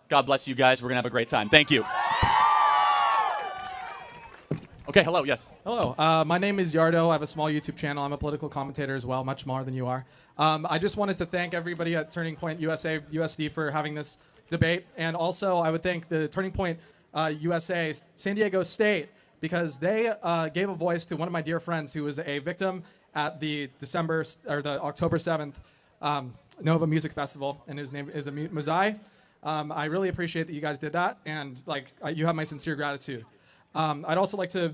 God bless you guys. We're going to have a great time. Thank you. Okay, hello, yes. Hello, my name is Yardo. I have a small YouTube channel. I'm a political commentator as well, much smaller than you are. I just wanted to thank everybody at Turning Point USA, USD for having this debate. And also, I would thank the Turning Point USA, San Diego State, because they gave a voice to one of my dear friends who was a victim at the October 7th Nova Music Festival, and his name is Muzai. I really appreciate that you guys did that, and you have my sincere gratitude. I'd also like to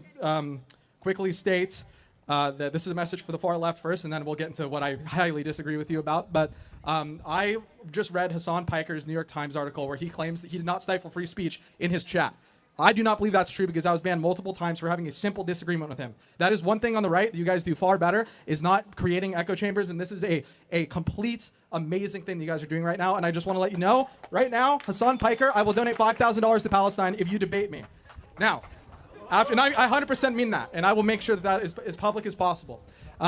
quickly state that this is a message for the far left first, and then we'll get into what I highly disagree with you about. But I just read Hassan Piker's New York Times article where he claims that he did not stifle free speech in his chat. I do not believe that's true because I was banned multiple times for having a simple disagreement with him. That is one thing on the right that you guys do far better, is not creating echo chambers, and this is a complete amazing thing that you guys are doing right now. And I just want to let you know, right now, Hassan Piker, I will donate $5,000 to Palestine if you debate me. Now, and I 100% mean that, and I will make sure that that is as public as possible.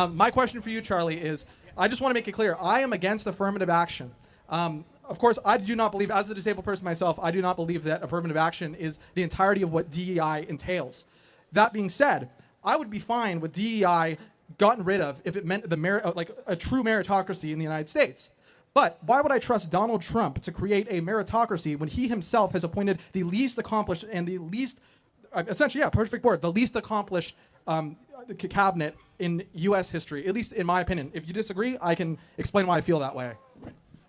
My question for you, Charlie, is I just want to make it clear, I am against affirmative action. Of course, I do not believe, as a disabled person myself, I do not believe that affirmative action is the entirety of what DEI entails. That being said, I would be fine with DEI gotten rid of if it meant like a true meritocracy in the United States. But why would I trust Donald Trump to create a meritocracy when he himself has appointed the least accomplished and the least, essentially, yeah, perfect word, the least accomplished cabinet in U.S. history, at least in my opinion. If you disagree, I can explain why I feel that way.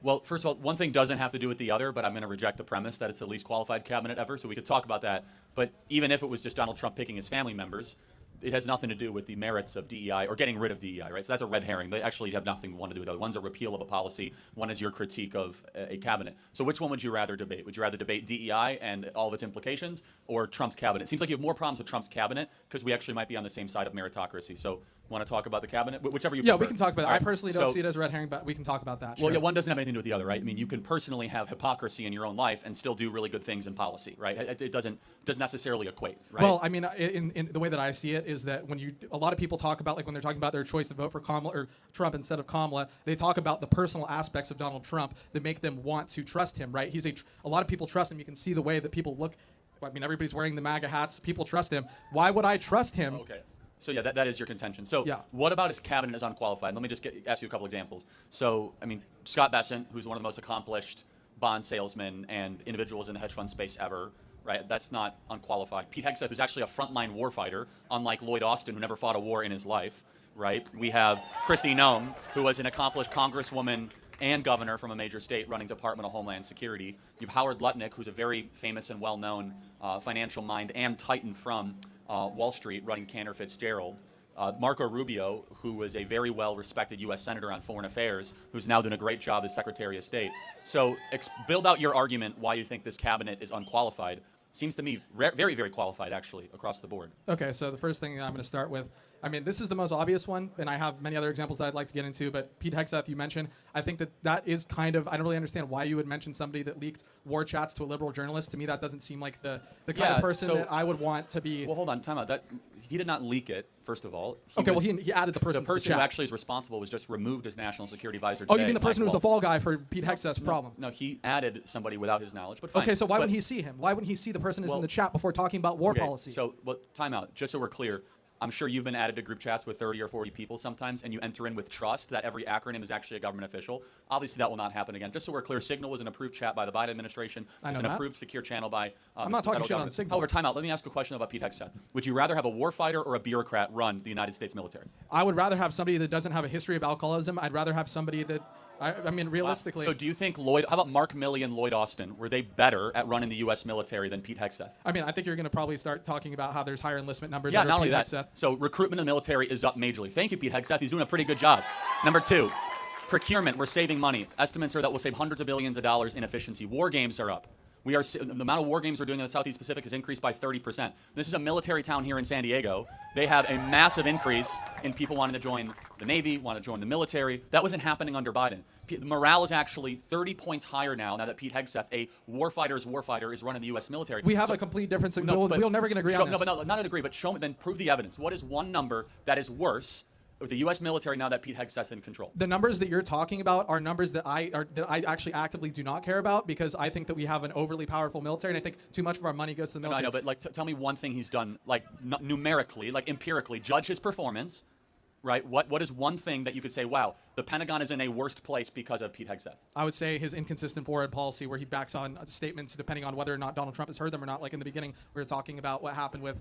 Well, first of all, one thing doesn't have to do with the other, but I'm going to reject the premise that it's the least qualified cabinet ever, so we could talk about that. But even if it was just Donald Trump picking his family members, it has nothing to do with the merits of DEI or getting rid of DEI, right? So that's a red herring. They actually have nothing to do with the other. One's a repeal of a policy. One is your critique of a cabinet. So which one would you rather debate? Would you rather debate DEI and all of its implications or Trump's cabinet? It seems like you have more problems with Trump's cabinet because we actually might be on the same side of meritocracy. So want to talk about the cabinet? Whichever you prefer. Yeah, we can talk about that. I personally don't see it as a red herring, but we can talk about that. Well, sure. Yeah, one doesn't have anything to do with the other, right? I mean, you can personally have hypocrisy in your own life and still do really good things in policy, right? It doesn't necessarily equate, right? Well, I mean, in the way that I see it is that when a lot of people talk about, like when they're talking about their choice to vote for Kamala or Trump instead of Kamala, they talk about the personal aspects of Donald Trump that make them want to trust him, right? A lot of people trust him. You can see the way that people look. I mean, everybody's wearing the MAGA hats. People trust him. Why would I trust him? Okay. So yeah, that is your contention. So yeah. What about his cabinet is unqualified? Let me just ask you a couple examples. So, I mean, Scott Bessent, who's one of the most accomplished bond salesmen and individuals in the hedge fund space ever, right? That's not unqualified. Pete Hegseth, who's actually a frontline warfighter, unlike Lloyd Austin, who never fought a war in his life, right? We have Kristi Noem, who was an accomplished congresswoman and governor from a major state running Department of Homeland Security. You have Howard Lutnick, who's a very famous and well-known financial mind and titan from Wall Street running Cantor Fitzgerald. Marco Rubio, who was a very well-respected U.S. Senator on Foreign Affairs, who's now doing a great job as Secretary of State. So build out your argument why you think this cabinet is unqualified. Seems to me very, very qualified, actually, across the board. Okay, so the first thing I'm going to start with, I mean, this is the most obvious one, and I have many other examples that I'd like to get into, but Pete Hegseth, you mentioned, I think that is kind of, I don't really understand why you would mention somebody that leaked war chats to a liberal journalist. To me, that doesn't seem like the kind of person that I would want to be. Well, hold on, time out. He did not leak it, first of all. He added the person to the chat. Who actually is responsible was just removed as National Security Advisor today. Oh, you mean the person who was the fall guy for Pete Hegseth's problem? No, he added somebody without his knowledge, but fine. Okay, so why wouldn't he see him? Why wouldn't he see the person who's in the chat before talking about war policy? So, time out, just so we're clear. I'm sure you've been added to group chats with 30 or 40 people sometimes, and you enter in with trust that every acronym is actually a government official. Obviously, that will not happen again. Just so we're clear, Signal was an approved chat by the Biden administration. It's an approved secure channel by I'm not talking shit government. on Signal. However, time out. Let me ask a question about Pete Hegseth. Would you rather have a warfighter or a bureaucrat run the United States military? I would rather have somebody that doesn't have a history of alcoholism. I'd rather have somebody that, I mean, realistically. So do you think how about Mark Milley and Lloyd Austin, were they better at running the U.S. military than Pete Hegseth? I mean, I think you're going to probably start talking about how there's higher enlistment numbers. Yeah, not only that. So recruitment in the military is up majorly. Thank you, Pete Hegseth. He's doing a pretty good job. Number two, procurement. We're saving money. Estimates are that we'll save hundreds of billions of dollars in efficiency. War games are up. The amount of war games we're doing in the Southeast Pacific has increased by 30%. This is a military town here in San Diego. They have a massive increase in people wanting to join the Navy, want to join the military. That wasn't happening under Biden. Morale is actually 30 points higher now that Pete Hegseth, a warfighter's warfighter, is running the U.S. military. We have a complete difference. We're never going to agree on this. No, but not agree, but show me, then prove the evidence. What is one number that is worse the U.S. military, now that Pete Hegseth's in control. The numbers that you're talking about are numbers that I actually actively do not care about, because I think that we have an overly powerful military, and I think too much of our money goes to the military. No, I know, but like, tell me one thing he's done, like numerically, like empirically, judge his performance, right? What is one thing that you could say, wow, the Pentagon is in a worst place because of Pete Hegseth? I would say his inconsistent foreign policy, where he backs on statements depending on whether or not Donald Trump has heard them or not. Like in the beginning, we were talking about what happened with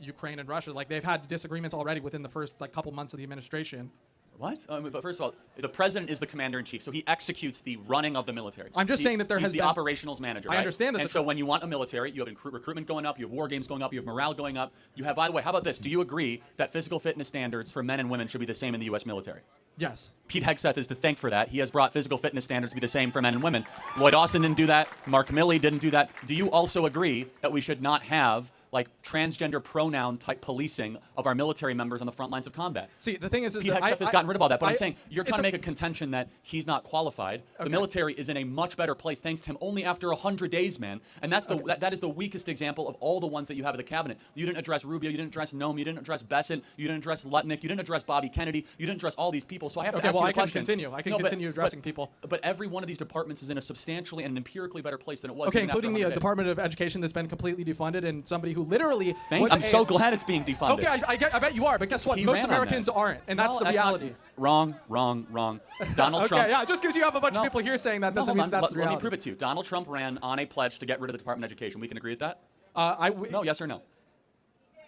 Ukraine and Russia. Like they've had disagreements already within the first couple months of the administration. What? But first of all, the president is the commander-in-chief, so he executes the running of the military. I'm just saying that he's the operationals manager, right? I understand that. And so when you want a military, you have recruitment going up, you have war games going up, you have morale going up. You have, by the way, how about this? Do you agree that physical fitness standards for men and women should be the same in the U.S. military? Yes. Pete Hegseth is to thank for that. He has brought physical fitness standards to be the same for men and women. Lloyd Austin didn't do that. Mark Milley didn't do that. Do you also agree that we should not have like transgender pronoun type policing of our military members on the front lines of combat? See, the thing is Pete Hegseth has gotten rid of all that, but I'm saying you're trying to make a contention that he's not qualified. Okay. The military is in a much better place thanks to him only after 100 days, man. And that's that is the weakest example of all the ones that you have in the cabinet. You didn't address Rubio, you didn't address Noem, you didn't address Bessent, you didn't address Lutnick, you didn't address Bobby Kennedy, you didn't address all these people. So I have to ask you a question. I can continue addressing people. But every one of these departments is in a substantially and empirically better place than it was. Okay, including the Department of Education that's been completely defunded, and somebody who literally. I'm so glad it's being defunded. Okay, I bet you are, but guess what? Most Americans aren't, and that's the reality. Wrong. Donald Trump. Okay, yeah, just because you have a bunch of people here saying that doesn't mean that's the reality. Let me prove it to you. Donald Trump ran on a pledge to get rid of the Department of Education. We can agree with that? No, yes or no?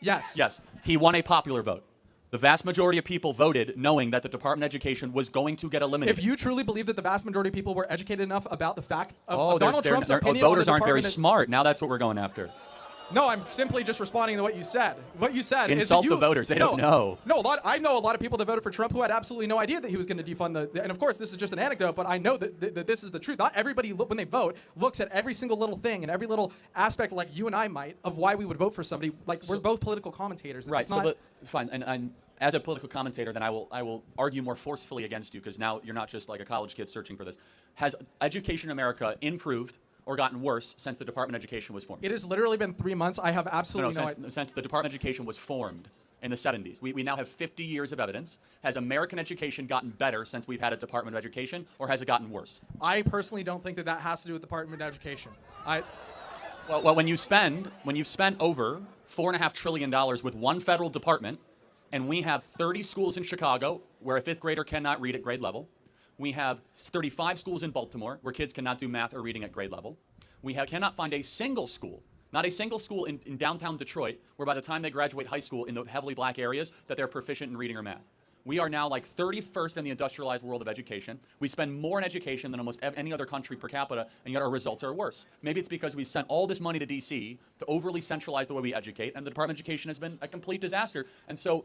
Yes. Yes. He won a popular vote. The vast majority of people voted knowing that the Department of Education was going to get eliminated. If you truly believe that the vast majority of people were educated enough about the fact of Donald Trump's opinion, voters aren't very smart. Now that's what we're going after. No, I'm simply just responding to what you said. What you said insult is the voters. They don't know. No, I know a lot of people that voted for Trump who had absolutely no idea that he was going to defund the. And of course, this is just an anecdote, but I know that this is the truth. Not everybody, when they vote, looks at every single little thing and every little aspect, like you and I might, of why we would vote for somebody. Like we're both political commentators. Right. Fine. And as a political commentator, then I will argue more forcefully against you, because now you're not just like a college kid searching for this. Has education in America improved or gotten worse since the Department of Education was formed? It has literally been 3 months. I have absolutely no idea. Since the Department of Education was formed in the 70s. We now have 50 years of evidence. Has American education gotten better since we've had a Department of Education, or has it gotten worse? I personally don't think that has to do with the Department of Education. Well, when you've spent over $4.5 trillion with one federal department, and we have 30 schools in Chicago where a fifth grader cannot read at grade level. We have 35 schools in Baltimore where kids cannot do math or reading at grade level. We cannot find a single school, not a single school in downtown Detroit, where by the time they graduate high school in the heavily black areas that they're proficient in reading or math. We are now like 31st in the industrialized world of education. We spend more in education than almost any other country per capita, and yet our results are worse. Maybe it's because we sent all this money to D.C. to overly centralize the way we educate, and the Department of Education has been a complete disaster. And so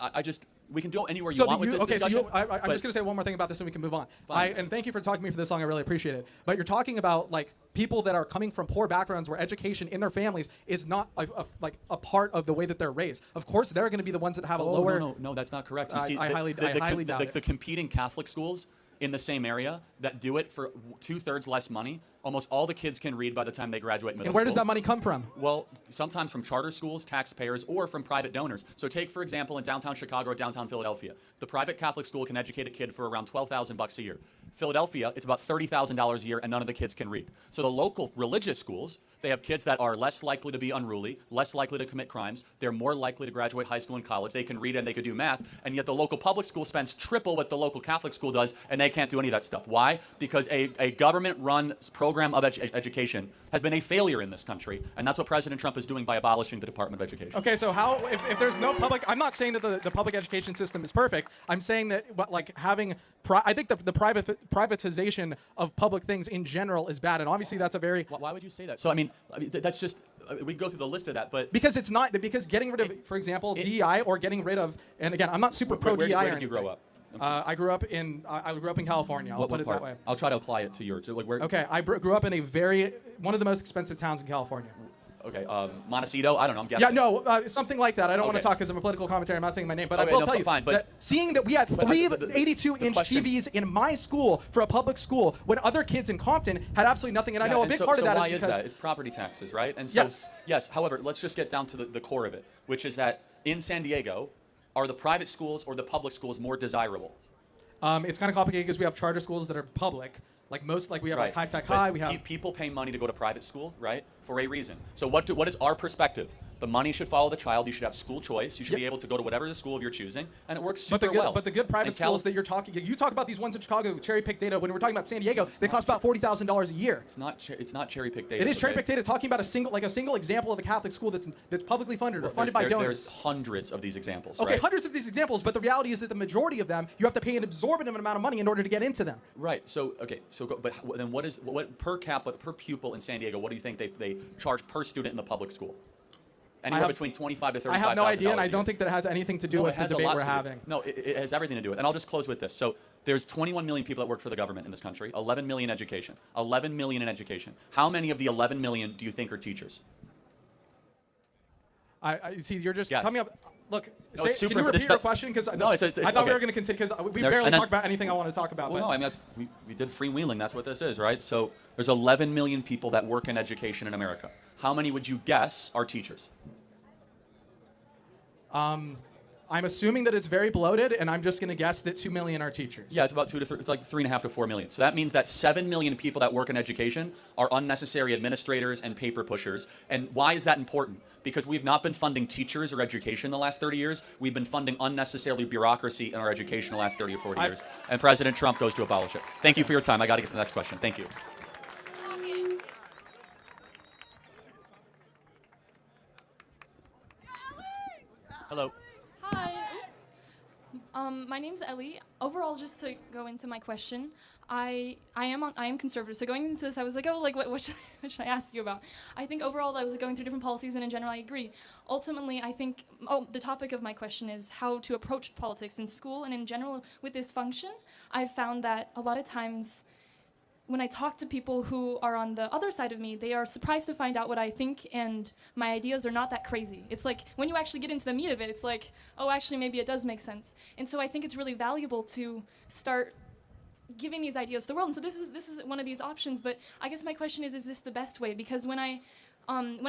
we can go anywhere you want with this discussion. I'm just going to say one more thing about this, and we can move on. And thank you for talking to me for this long. I really appreciate it. But you're talking about like people that are coming from poor backgrounds where education in their families is not a part of the way that they're raised. Of course, they're going to be the ones that have a lower. No, that's not correct. You see, I highly doubt it. The competing Catholic schools in the same area that do it for 2/3 less money, almost all the kids can read by the time they graduate middle school. And where does that money come from? Well, sometimes from charter schools, taxpayers, or from private donors. So take, for example, in downtown Chicago or downtown Philadelphia, the private Catholic school can educate a kid for around $12,000 a year. Philadelphia, it's about $30,000 a year, and none of the kids can read. So the local religious schools, they have kids that are less likely to be unruly, less likely to commit crimes. They're more likely to graduate high school and college. They can read and they can do math. And yet the local public school spends triple what the local Catholic school does, and they can't do any of that stuff. Why? Because a government-run program of education has been a failure in this country, and that's what President Trump is doing by abolishing the Department of Education. Okay, so how, if there's no public, I'm not saying that the public education system is perfect. I'm saying that, like having, I think the privatization of public things in general is bad, and obviously that's a very. Why would you say that? So I mean that's just we can go through the list of that, but because it's not because getting rid of, for example, DEI or getting rid of, and again, I'm not super pro DEI. Where did you grow up? I grew up in California. I'll put it that way. I'll try to apply it to yours. Okay, I grew up in one of the most expensive towns in California. Okay, Montecito? I don't know, I'm guessing. Yeah, no, something like that. I don't want to talk because I'm a political commentator. I'm not saying my name, but I will tell you that seeing that we had three 82-inch TVs in my school for a public school when other kids in Compton had absolutely nothing, and I know a big part of that is because... why is that? It's property taxes, right? And so, yes, however, let's just get down to the core of it, which is that in San Diego, are the private schools or the public schools more desirable? It's kind of complicated because we have charter schools that are public. Like we have like High Tech High. We have people pay money to go to private school, right? For a reason. So what is our perspective? The money should follow the child. You should have school choice. You should be able to go to whatever the school of your choosing, and it works super well. But the good private schools that you're talking, you talk about these ones in Chicago, cherry-picked data. When we're talking about San Diego, they cost about $40,000 a year. It's not cherry-picked data. It is cherry-picked data talking about a single example of a Catholic school that's publicly funded or funded by donors. There's hundreds of these examples. Okay, right? hundreds of these examples, but the reality is that the majority of them, you have to pay an exorbitant amount of money in order to get into them. Right. So but then what per pupil in San Diego? What do you think they charge per student in the public school? Anywhere between $25,000 to $35,000. I have no idea, and I don't think that has anything to do with the debate we're having. No, it has everything to do with it. And I'll just close with this. So there's 21 million people that work for the government in this country, 11 million education. 11 million in education. How many of the 11 million do you think are teachers? I see, you're just yes. coming up. Look, no, can you repeat your question? Because I thought we were going to continue, because we barely talked about anything I want to talk about. Well, no, I mean, we did freewheeling. That's what this is, right? So there's 11 million people that work in education in America. How many would you guess are teachers? I'm assuming that it's very bloated, and I'm just going to guess that 2 million are teachers. Yeah, it's about 2 to 3. It's like 3.5 to 4 million. So that means that 7 million people that work in education are unnecessary administrators and paper pushers. And why is that important? Because we've not been funding teachers or education the last 30 years. We've been funding unnecessarily bureaucracy in our education the last 30 or 40 years. And President Trump goes to abolish it. Thank you for your time. I got to get to the next question. Thank you. Hello. Hi. My name's Ellie. Overall, just to go into my question, I am conservative. So going into this, I was like, what should I ask you about? I think overall, I was going through different policies, and in general, I agree. Ultimately, I think the topic of my question is how to approach politics in school and in general with this function. I've found that a lot of times, when I talk to people who are on the other side of me, they are surprised to find out what I think, and my ideas are not that crazy. It's like, when you actually get into the meat of it, it's like, oh, actually, maybe it does make sense. And so I think it's really valuable to start giving these ideas to the world. And so this is one of these options, but I guess my question is this the best way? Because when I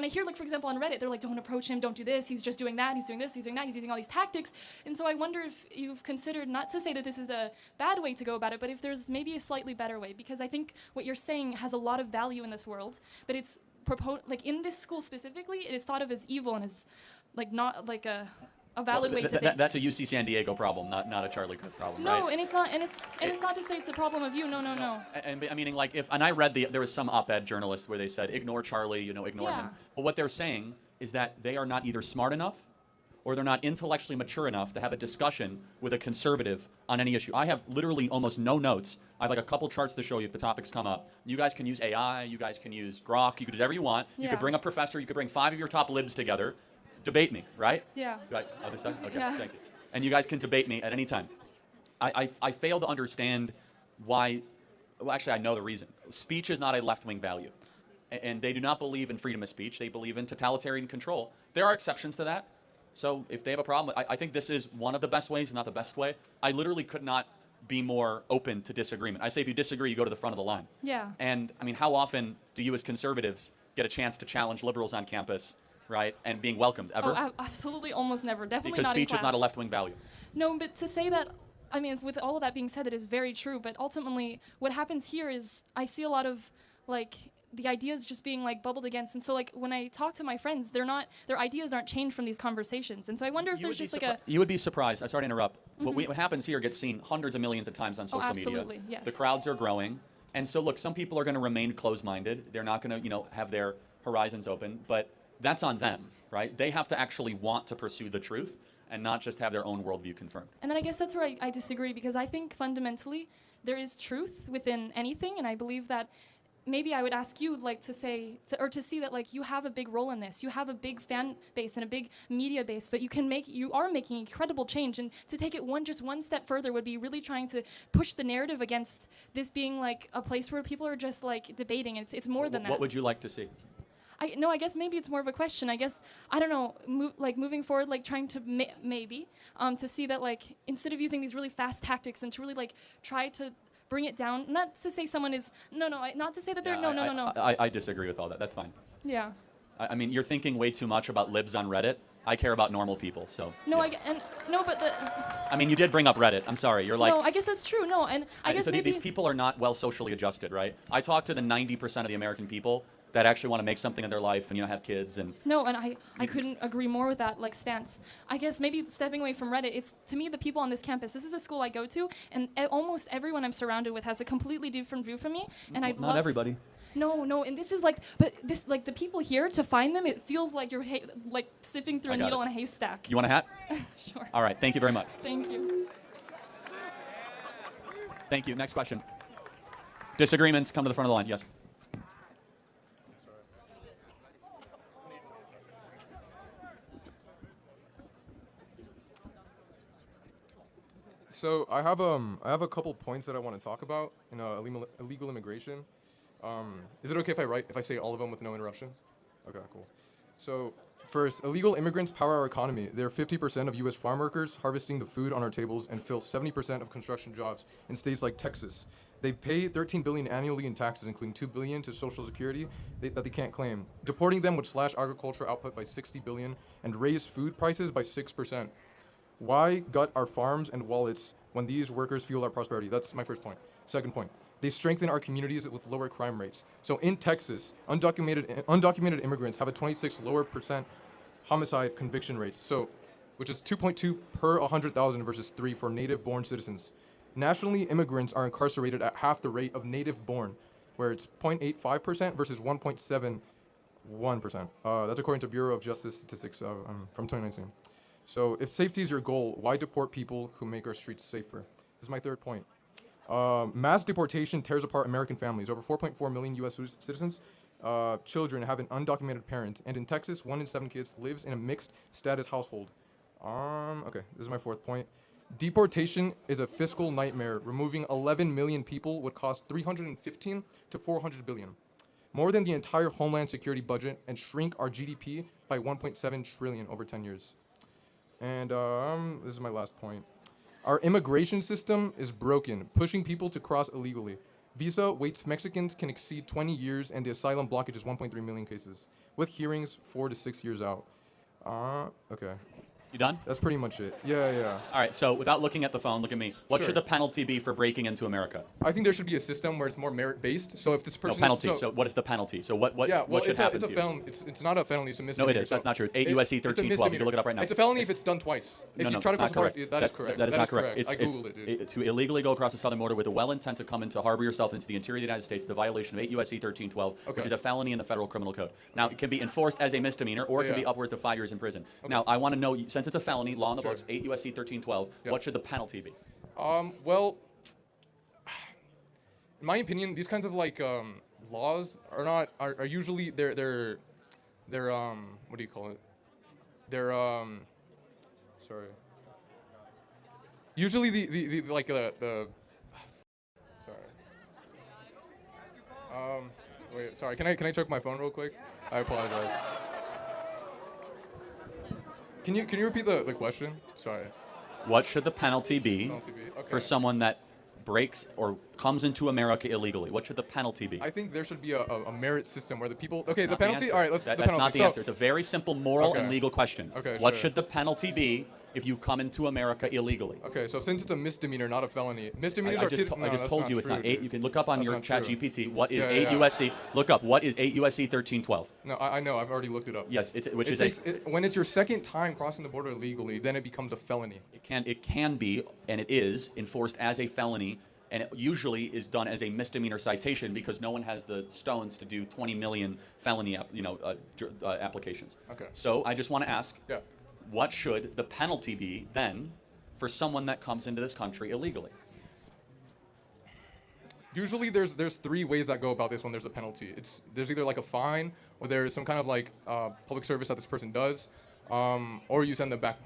hear, like, for example, on Reddit, they're like, don't approach him, don't do this, he's just doing that, he's doing this, he's doing that, he's using all these tactics. And so I wonder if you've considered, not to say that this is a bad way to go about it, but if there's maybe a slightly better way, because I think what you're saying has a lot of value in this world, but it's like in this school specifically, it is thought of as evil and is like not like a valid way to think. That's a UC San Diego problem, not a Charlie Kirk problem, right? No, and it's not, and it's not to say it's a problem of you. No. And I mean, like, and I read there was some op-ed journalist where they said, ignore Charlie, ignore him. But what they're saying is that they are not either smart enough or they're not intellectually mature enough to have a discussion with a conservative on any issue. I have literally almost no notes. I have like a couple charts to show you if the topics come up. You guys can use AI, you guys can use Grok, you can do whatever you want. You could bring a professor, you could bring 5 of your top libs together. Debate me, right? Yeah. Other side? Okay, yeah. Thank you. And you guys can debate me at any time. I fail to understand why, well, actually, I know the reason. Speech is not a left-wing value. And they do not believe in freedom of speech. They believe in totalitarian control. There are exceptions to that. So if they have a problem, I think this is one of the best ways, not the best way. I literally could not be more open to disagreement. I say if you disagree, you go to the front of the line. Yeah. And, I mean, how often do you as conservatives get a chance to challenge liberals on campus, right, and being welcomed, ever? Oh, absolutely, almost never. Definitely because not in speech class. is not a left-wing value. No, but to say that, I mean, with all of that being said, it is very true. But ultimately, what happens here is I see a lot of, like, the ideas just being, like, bubbled against. And so, like, when I talk to my friends, their ideas aren't changed from these conversations. And so I wonder if there's just, like, a... You would be surprised. Sorry to interrupt. Mm-hmm. What happens here gets seen hundreds of millions of times on social media. Absolutely, yes. The crowds are growing. And so, look, some people are going to remain closed-minded. They're not going to, have their horizons open. But that's on them, right? They have to actually want to pursue the truth and not just have their own worldview confirmed. And then I guess that's where I disagree, because I think fundamentally there is truth within anything, and I believe that maybe I would ask you, like, to see that, like, you have a big role in this. You have a big fan base and a big media base that you are making incredible change, and to take it just one step further would be really trying to push the narrative against this being, like, a place where people are just, like, debating. It's more than that. What would you like to see? I guess maybe it's more of a question. I guess, I don't know, moving forward, like, trying to maybe to see that, like, instead of using these really fast tactics and to really, like, try to bring it down, not to say someone is, not to say that they're, no. I disagree with all that. That's fine. Yeah. I mean, you're thinking way too much about libs on Reddit I care about normal people, so. No, yeah. no, but the. I mean, you did bring up Reddit. I'm sorry. You're like. No, I guess that's true. No, and I guess so maybe. these people are not well socially adjusted, right? I talk to the 90% of the American people that actually want to make something in their life and have kids and. No, and I couldn't agree more with that stance. I guess maybe stepping away from Reddit, it's to me the people on this campus. This is a school I go to, and almost everyone I'm surrounded with has a completely different view from me, and Well, not everybody. No, and this is the people here, to find them, it feels like you're sifting through a needle in a haystack. You want a hat? Sure. All right, thank you very much. Thank you. Thank you. Next question. Disagreements, come to the front of the line. Yes. So I have a couple points that I want to talk about in illegal immigration. Is it okay if I say all of them with no interruptions? Okay, cool. So first, illegal immigrants power our economy. They're 50% of U.S. farm workers, harvesting the food on our tables, and fill 70% of construction jobs in states like Texas. They pay $13 billion annually in taxes, including $2 billion to Social Security that they can't claim. Deporting them would slash agriculture output by $60 billion and raise food prices by 6%. Why gut our farms and wallets when these workers fuel our prosperity? That's my first point. Second point. They strengthen our communities with lower crime rates. So in Texas, undocumented immigrants have a 26% lower homicide conviction rates. So, which is 2.2 per 100,000 versus 3 for native-born citizens. Nationally, immigrants are incarcerated at half the rate of native-born, where it's 0.85% versus 1.71%. That's according to Bureau of Justice Statistics from 2019. So if safety is your goal, why deport people who make our streets safer? This is my third point. Mass deportation tears apart American families. Over 4.4 million U.S. citizens, children have an undocumented parent. And in Texas, 1 in 7 kids lives in a mixed status household. Okay, this is my fourth point. Deportation is a fiscal nightmare. Removing 11 million people would cost $315 to $400 billion. More than the entire Homeland Security budget, and shrink our GDP by 1.7 trillion over 10 years. And this is my last point. Our immigration system is broken, pushing people to cross illegally. Visa waits Mexicans can exceed 20 years, and the asylum blockage is 1.3 million cases, with hearings 4 to 6 years out. Okay. You done? That's pretty much it. Yeah. All right, so without looking at the phone, look at me. What Sure. should the penalty be for breaking into America? I think there should be a system where it's more merit-based. So if this person... No, penalty. So what is the penalty? So what should happen to you? Felony. It's not a felony, it's a misdemeanor. No, it is. That's not true. It's 8 U.S.C. 1312. You can look it up right now. It's a felony if it's done twice. If you try to cross the border, that is correct. That is not correct. I Googled it, dude. To illegally go across the southern border with a well intent to come in to harbor yourself into the interior of the United States, the violation of 8 U.S.C. 1312, which is a felony in the federal criminal code. Now, it can be enforced as a misdemeanor, or it can be upwards of 5 years in prison. Now, I want to know, since it's a felony, law on the books, 8 U.S.C. 1312, what should the penalty be? Well, in my opinion, these kinds of laws are usually they're what do you call it? They're sorry. Usually the sorry. Wait, sorry. Can I check my phone real quick? I apologize. Can you repeat the question? Sorry. What should the penalty be Okay. for someone that breaks or comes into America illegally? What should the penalty be? I think there should be a merit system where the people... Okay, That's the not penalty... answer. All right, That's the penalty. not the answer. It's a very simple moral and legal question. Okay, what sure. should the penalty be if you come into America illegally? Okay, so since it's a misdemeanor, not a felony, misdemeanors I are... just told you it's not 8. You can look up on your chat true. GPT what is Yeah, 8 yeah. USC. Look up what is 8 USC 1312. No, I know. I've already looked it up. Yes, When it's your second time crossing the border illegally, then it becomes a felony. It can be, and it is enforced as a felony, and it usually is done as a misdemeanor citation because no one has the stones to do 20 million felony applications. Okay. So I just want to ask, Yeah. what should the penalty be then for someone that comes into this country illegally? Usually there's 3 ways that go about this when there's a penalty. There's either like a fine, or there's some kind of public service that this person does, or you send them back.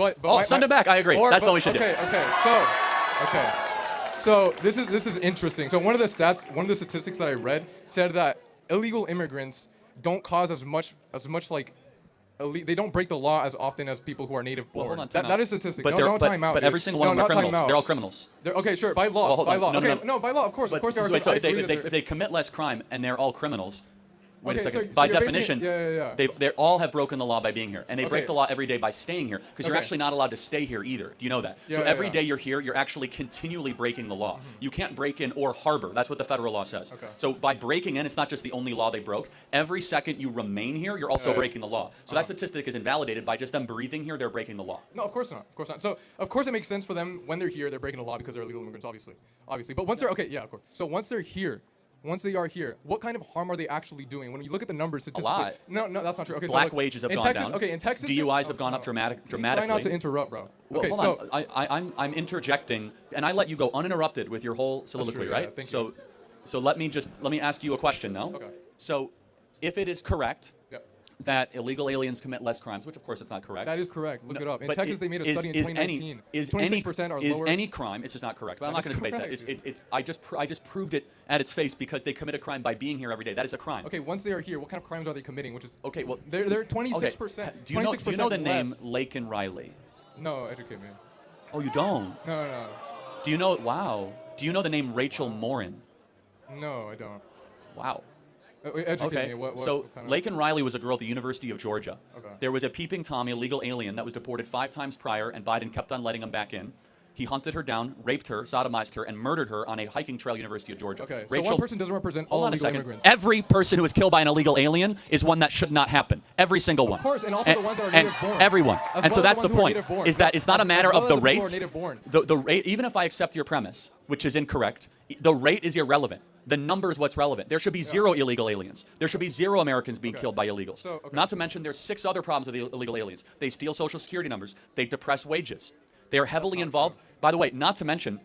Send them back. I agree. That's what we should do. Okay. So this is interesting. So one of the statistics that I read said that illegal immigrants don't cause as much they don't break the law as often as people who are native born. Well, hold on, that is statistic. But time out. But every single one of them are criminals. They're all criminals. Okay, sure. By law. Well, hold by on. law. No, No, by law. Of course. Of course. So if they commit less crime and they're all criminals, Wait a Okay, second. so By you're basing definition, it- they all have broken the law by being here, and they break Okay. the law every day by staying here because you're Okay. actually not allowed to stay here either. Do you know that? So Yeah, every yeah. day you're here, you're actually continually breaking the law. You can't break in or harbor. That's what the federal law says. Okay. So by breaking in, it's not just the only law they broke. Every second you remain here, you're also Yeah. breaking the law. So that statistic is invalidated by just them breathing here. They're breaking the law. No, of course not. Of course not. So, of course, it makes sense for them when they're here. They're breaking the law because they're illegal immigrants, obviously. But once they're okay, yeah, of course. So once they're here, once they are here, what kind of harm are they actually doing? When you look at the numbers, statistically, lot. No, that's not true. Okay, so Black look, wages have in gone Texas, down. Okay, in Texas, DUIs have gone up dramatically. Try not to interrupt, bro. Well, Okay, hold so on. I'm interjecting, and I let you go uninterrupted with your whole soliloquy, true, yeah, right? thank So, so let me ask you a question now. Okay. So, if it is correct Yep. that illegal aliens commit less crimes, which of course it's not correct. that is correct. Look No, it up. In but Texas, they made a study in 2019. 26% are lower. any crime? It's just not correct. But I'm not That going to is debate that. correct. I just proved it at its face because they commit a crime by being here every day. That is a crime. Okay, once they are here, what kind of crimes are they committing? Which is Okay. Well, they're okay. 26%. Do you know the name less. Laken Riley? No, educate me. Oh, you don't. No. Do you know? Wow. Do you know the name Rachel Morin? No, I don't. Wow. Educate Okay, me. What so kind of... Laken Riley was a girl at the University of Georgia. Okay. There was a peeping Tommy, illegal alien, that was deported 5 times prior, and Biden kept on letting him back in. He hunted her down, raped her, sodomized her, and murdered her on a hiking trail, University of Georgia. Okay, so Rachel, one person doesn't represent all hold on a illegal second. immigrants. Every person who is killed by an illegal alien is one that should not happen. Every single one. Of course, and also the ones that are native born. Everyone. As And so well as that's the the ones who are point. native born. Is that it's not a As matter well of the as the people who are rate. native born. The rate, even if I accept your premise, which is incorrect, the rate is irrelevant. The number is what's relevant. There should be 0 illegal aliens. There should be 0 Americans being killed by illegals. So, okay. Not to mention there's 6 other problems with the illegal aliens. They steal social security numbers. They depress wages. They are heavily involved. By the way, not to mention,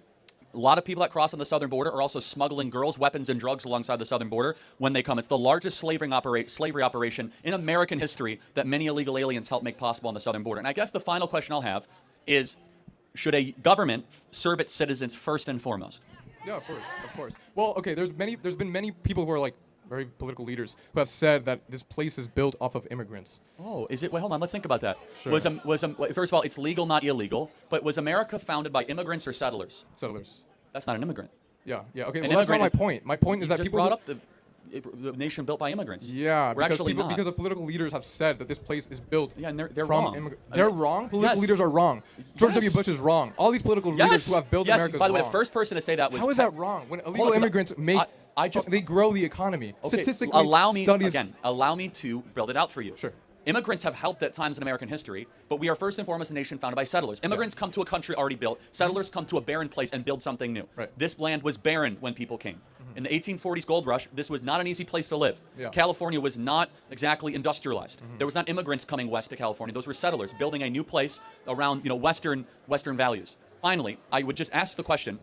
a lot of people that cross on the southern border are also smuggling girls, weapons, and drugs alongside the southern border when they come. It's the largest slavery operation in American history that many illegal aliens helped make possible on the southern border. And I guess the final question I'll have is, should a government serve its citizens first and foremost? Yeah, of course. Well, okay, there's been many people who are like very political leaders who have said that this place is built off of immigrants. Oh, is it? Wait, hold on. Let's think about that. Sure. First of all, it's legal, not illegal. But was America founded by immigrants or settlers? Settlers. That's not an immigrant. Yeah. Okay. An Well, that's not my immigrant is- point. My point is You that just people brought who- up the nation built by immigrants. Yeah, We're because actually people, not. because the political leaders have said that this place is built Yeah, and they're from wrong. immigrants. I They're mean, wrong. Political yes. leaders are wrong. George W. Yes. Bush is wrong. All these political leaders who have built yes. America. By the way, wrong. the first person to say that was How is that wrong? When illegal on, 'cause immigrants they grow the economy. Okay, Statistically, allow me studies. allow me to build it out for you. Sure. Immigrants have helped at times in American history, but we are first and foremost a nation founded by settlers. Immigrants come to a country already built. Settlers come to a barren place and build something new. Right. This land was barren when people came. In the 1840s gold rush, this was not an easy place to live. Yeah. California was not exactly industrialized. There was not immigrants coming west to California. Those were settlers building a new place around Western values. Finally, I would just ask the question,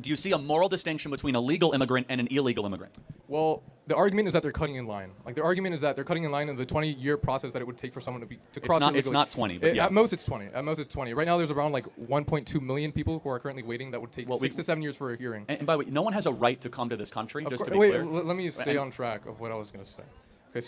do you see a moral distinction between a legal immigrant and an illegal immigrant? Well, the argument is that they're cutting in line. Like the argument is that they're cutting in line in the 20-year process that it would take for someone to cross illegally. It's not 20, but yeah. At most it's 20. At most it's 20. Right now there's around like 1.2 million people who are currently waiting that would take 6 to 7 years for a hearing. And by the way, no one has a right to come to this country, just to be Wait, clear. let me stay And- on track of what I was going to say. Okay,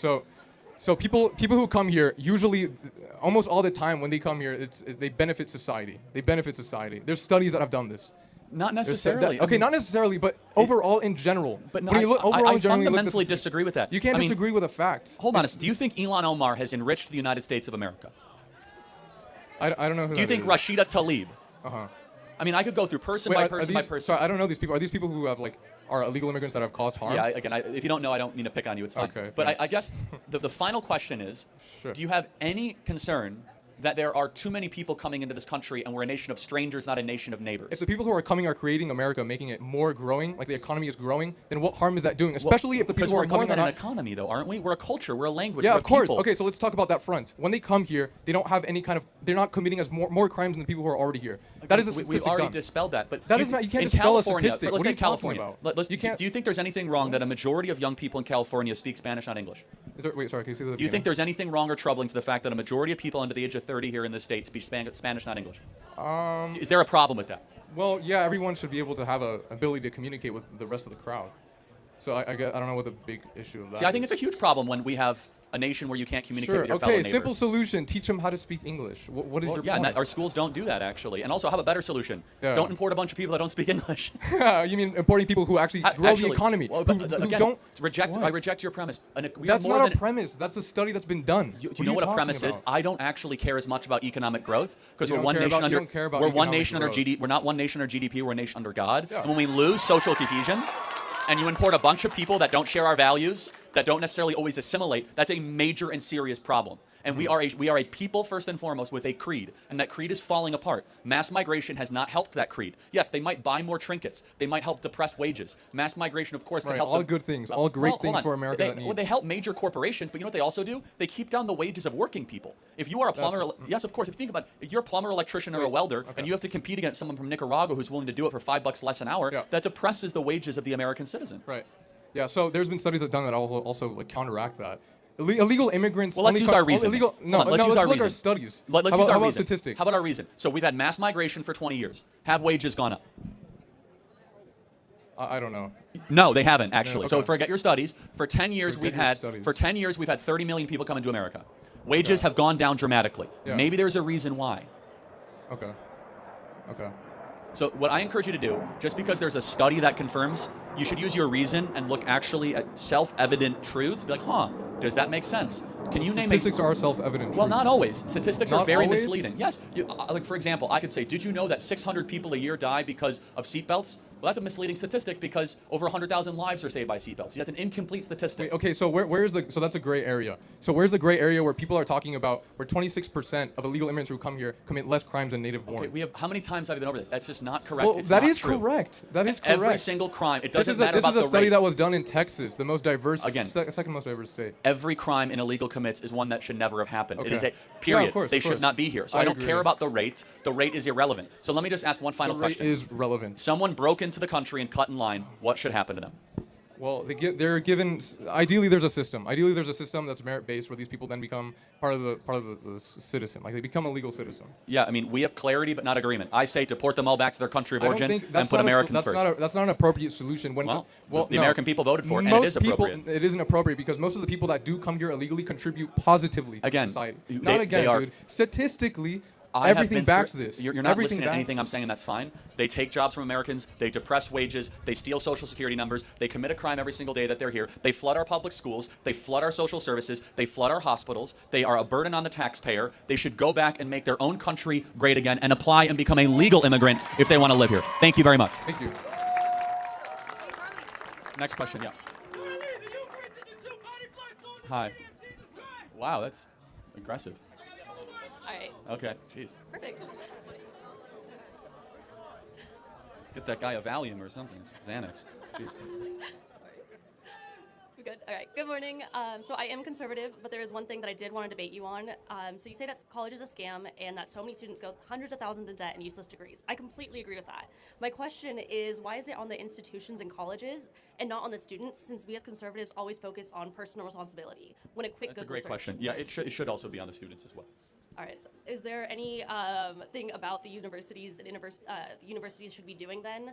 so people who come here usually, almost all the time when they come here, they benefit society. They benefit society. There's studies that have done this. Not There's necessarily. okay, not necessarily, but overall in general. But no, when you look overall I in general, you look at fundamentally the statistics. disagree with that. You can't I mean, disagree with a fact. Hold on. Do you think Ilhan Omar has enriched the United States of America? I don't know who Do you that think is. Rashida Tlaib? Uh-huh. I mean, I could go through person Wait, by are person these, by person. Sorry, I don't know these people. Are these people who have are illegal immigrants that have caused harm? Yeah, again, if you don't know, I don't mean to pick on you. It's fine. Okay, But I thanks. guess the final question is, Sure. do you have any concern that there are too many people coming into this country and we're a nation of strangers, not a nation of neighbors? If the people who are coming are creating America, making it more growing, like the economy is growing, then what harm is that doing? Especially if the people because who we're are more coming than are an not. economy, though, aren't we? We're a culture. We're a language. Yeah, we're of course. people. Okay, so let's talk about that front. When they come here, they don't have any kind of. They're not committing as more crimes than the people who are already here. That is a We've statistic already done. dispelled that. But That do is not- you can't in dispel a California, statistic. Let's What are take you talking California. about? You can't- Do you think there's anything wrong that a majority of young people in California speak Spanish, not English? Wait, sorry. Can you say that Do you think there's anything wrong or troubling to the fact that a majority of people under the age of 30 here in this state speak Spanish, not English? Is there a problem with that? Well, yeah, everyone should be able to have a ability to communicate with the rest of the crowd. So I don't know what the big issue of that See, I think is. it's a huge problem when we have a nation where you can't communicate Sure. with your fellow Okay. neighbor. Simple solution. Teach them how to speak English. What is Well, your yeah, and point? our schools don't do that actually. And also, have a better solution. Yeah. Don't import a bunch of people that don't speak English. You mean importing people who actually grow the economy? Well, who again, don't reject. I What? reject your premise. And we That's are more not a than, premise. That's a study that's been done. Do you know what a talking premise is? about? I don't actually care as much about economic growth because You we're don't one care nation about- you under don't care about we're one economic nation under growth. GDP. We're not one nation under GDP. We're a nation under God. Yeah. And when we lose social cohesion, and you import a bunch of people that don't share our values, that don't necessarily always assimilate, that's a major and serious problem. And we are a people first and foremost with a creed, and that creed is falling apart. Mass migration has not helped that creed. Yes, they might buy more trinkets. They might help depress wages. Mass migration, of course, can Right, help. all them- good things, all great hold things on. for America They, that well, needs. they help major corporations, but you know what they also do? They keep down the wages of working people. If you are a plumber, yes, of course. If you think about it, if you're a plumber, electrician, or a welder, and you have to compete against someone from Nicaragua who's willing to do it for $5 less an hour, Yeah. that depresses the wages of the American citizen. Right. Yeah. So there's been studies that done that also like counteract that. Illegal immigrants. Well, let's only use our reason. Illegal, no, Hold on, let's no, use let's our look at our reason. studies. Let's how use about, our how about reason. statistics? How about our reason? So we've had mass migration for 20 years. Have wages gone up? I don't know. No, they haven't actually. So okay. forget your studies. For 10 years Forget we've your had studies. for 10 years we've had 30 million people coming to America. Wages Yeah. have gone down dramatically. Yeah. Maybe there's a reason why. Okay. Okay. So what I encourage you to do, just because there's a study that confirms, you should use your reason and look actually at self-evident truths. Be like, huh, does that make sense? Can you name a Statistics are self-evident. Well, not truths. always. Statistics are Not very always? misleading. Yes. Like, for example, I could say, did you know that 600 people a year die because of seatbelts? Well, that's a misleading statistic because over 100,000 lives are saved by seatbelts. That's an incomplete statistic. Wait, okay, so where's the so that's a gray area. So where's the gray area where people are talking about where 26% of illegal immigrants who come here commit less crimes than native born? Okay, we have how many times have we been over this? That's just not correct. Well, It's that not is true. correct. That is correct. Every single crime. It doesn't this matter about is a the study rate. that was done in Texas, the most diverse, Again. second most diverse state. Every crime an illegal commits is one that should never have happened. It Okay. is a Yeah, period. of course, They of should course. not be here. So I I don't agree. care about the rate. The rate is irrelevant. So let me just ask one final The rate question. is relevant. Someone broke into the country and cut in line. What should happen to them? Well, they're given. Ideally, there's a system. Ideally, there's a system that's merit-based where these people then become part of the citizen. Like they become a legal citizen. Yeah, I mean, we have clarity but not agreement. I say deport them all back to their country of I don't origin think and that's put not Americans that's first. That's not an appropriate solution. When Well, the no. American people voted for it, and it Most is people, appropriate. it isn't appropriate because most of the people that do come here illegally contribute positively to Again, society. they- Not again, they are- dude. Statistically, I have everything been backs through- this. You're not Everything listening to backs anything I'm saying, and that's fine. They take jobs from Americans. They depress wages. They steal Social Security numbers. They commit a crime every single day that they're here. They flood our public schools. They flood our social services. They flood our hospitals. They are a burden on the taxpayer. They should go back and make their own country great again and apply and become a legal immigrant if they want to live here. Thank you very much. Thank you. Next question, yeah. Hi. Wow, that's aggressive. All right, Okay, jeez. perfect. Get that guy a Valium or something. It's Xanax. Jeez. We good? All right. Good morning. So I am conservative, but there is one thing that I did want to debate you on. So you say that college is a scam and that so many students go hundreds of thousands in debt and useless degrees. I completely agree with that. My question is, why is it on the institutions and colleges and not on the students? Since we as conservatives always focus on personal responsibility. When a quick That's a Google great search. question. Yeah, it should also be on the students as well. All right. Is there any thing about the universities and the universities should be doing then,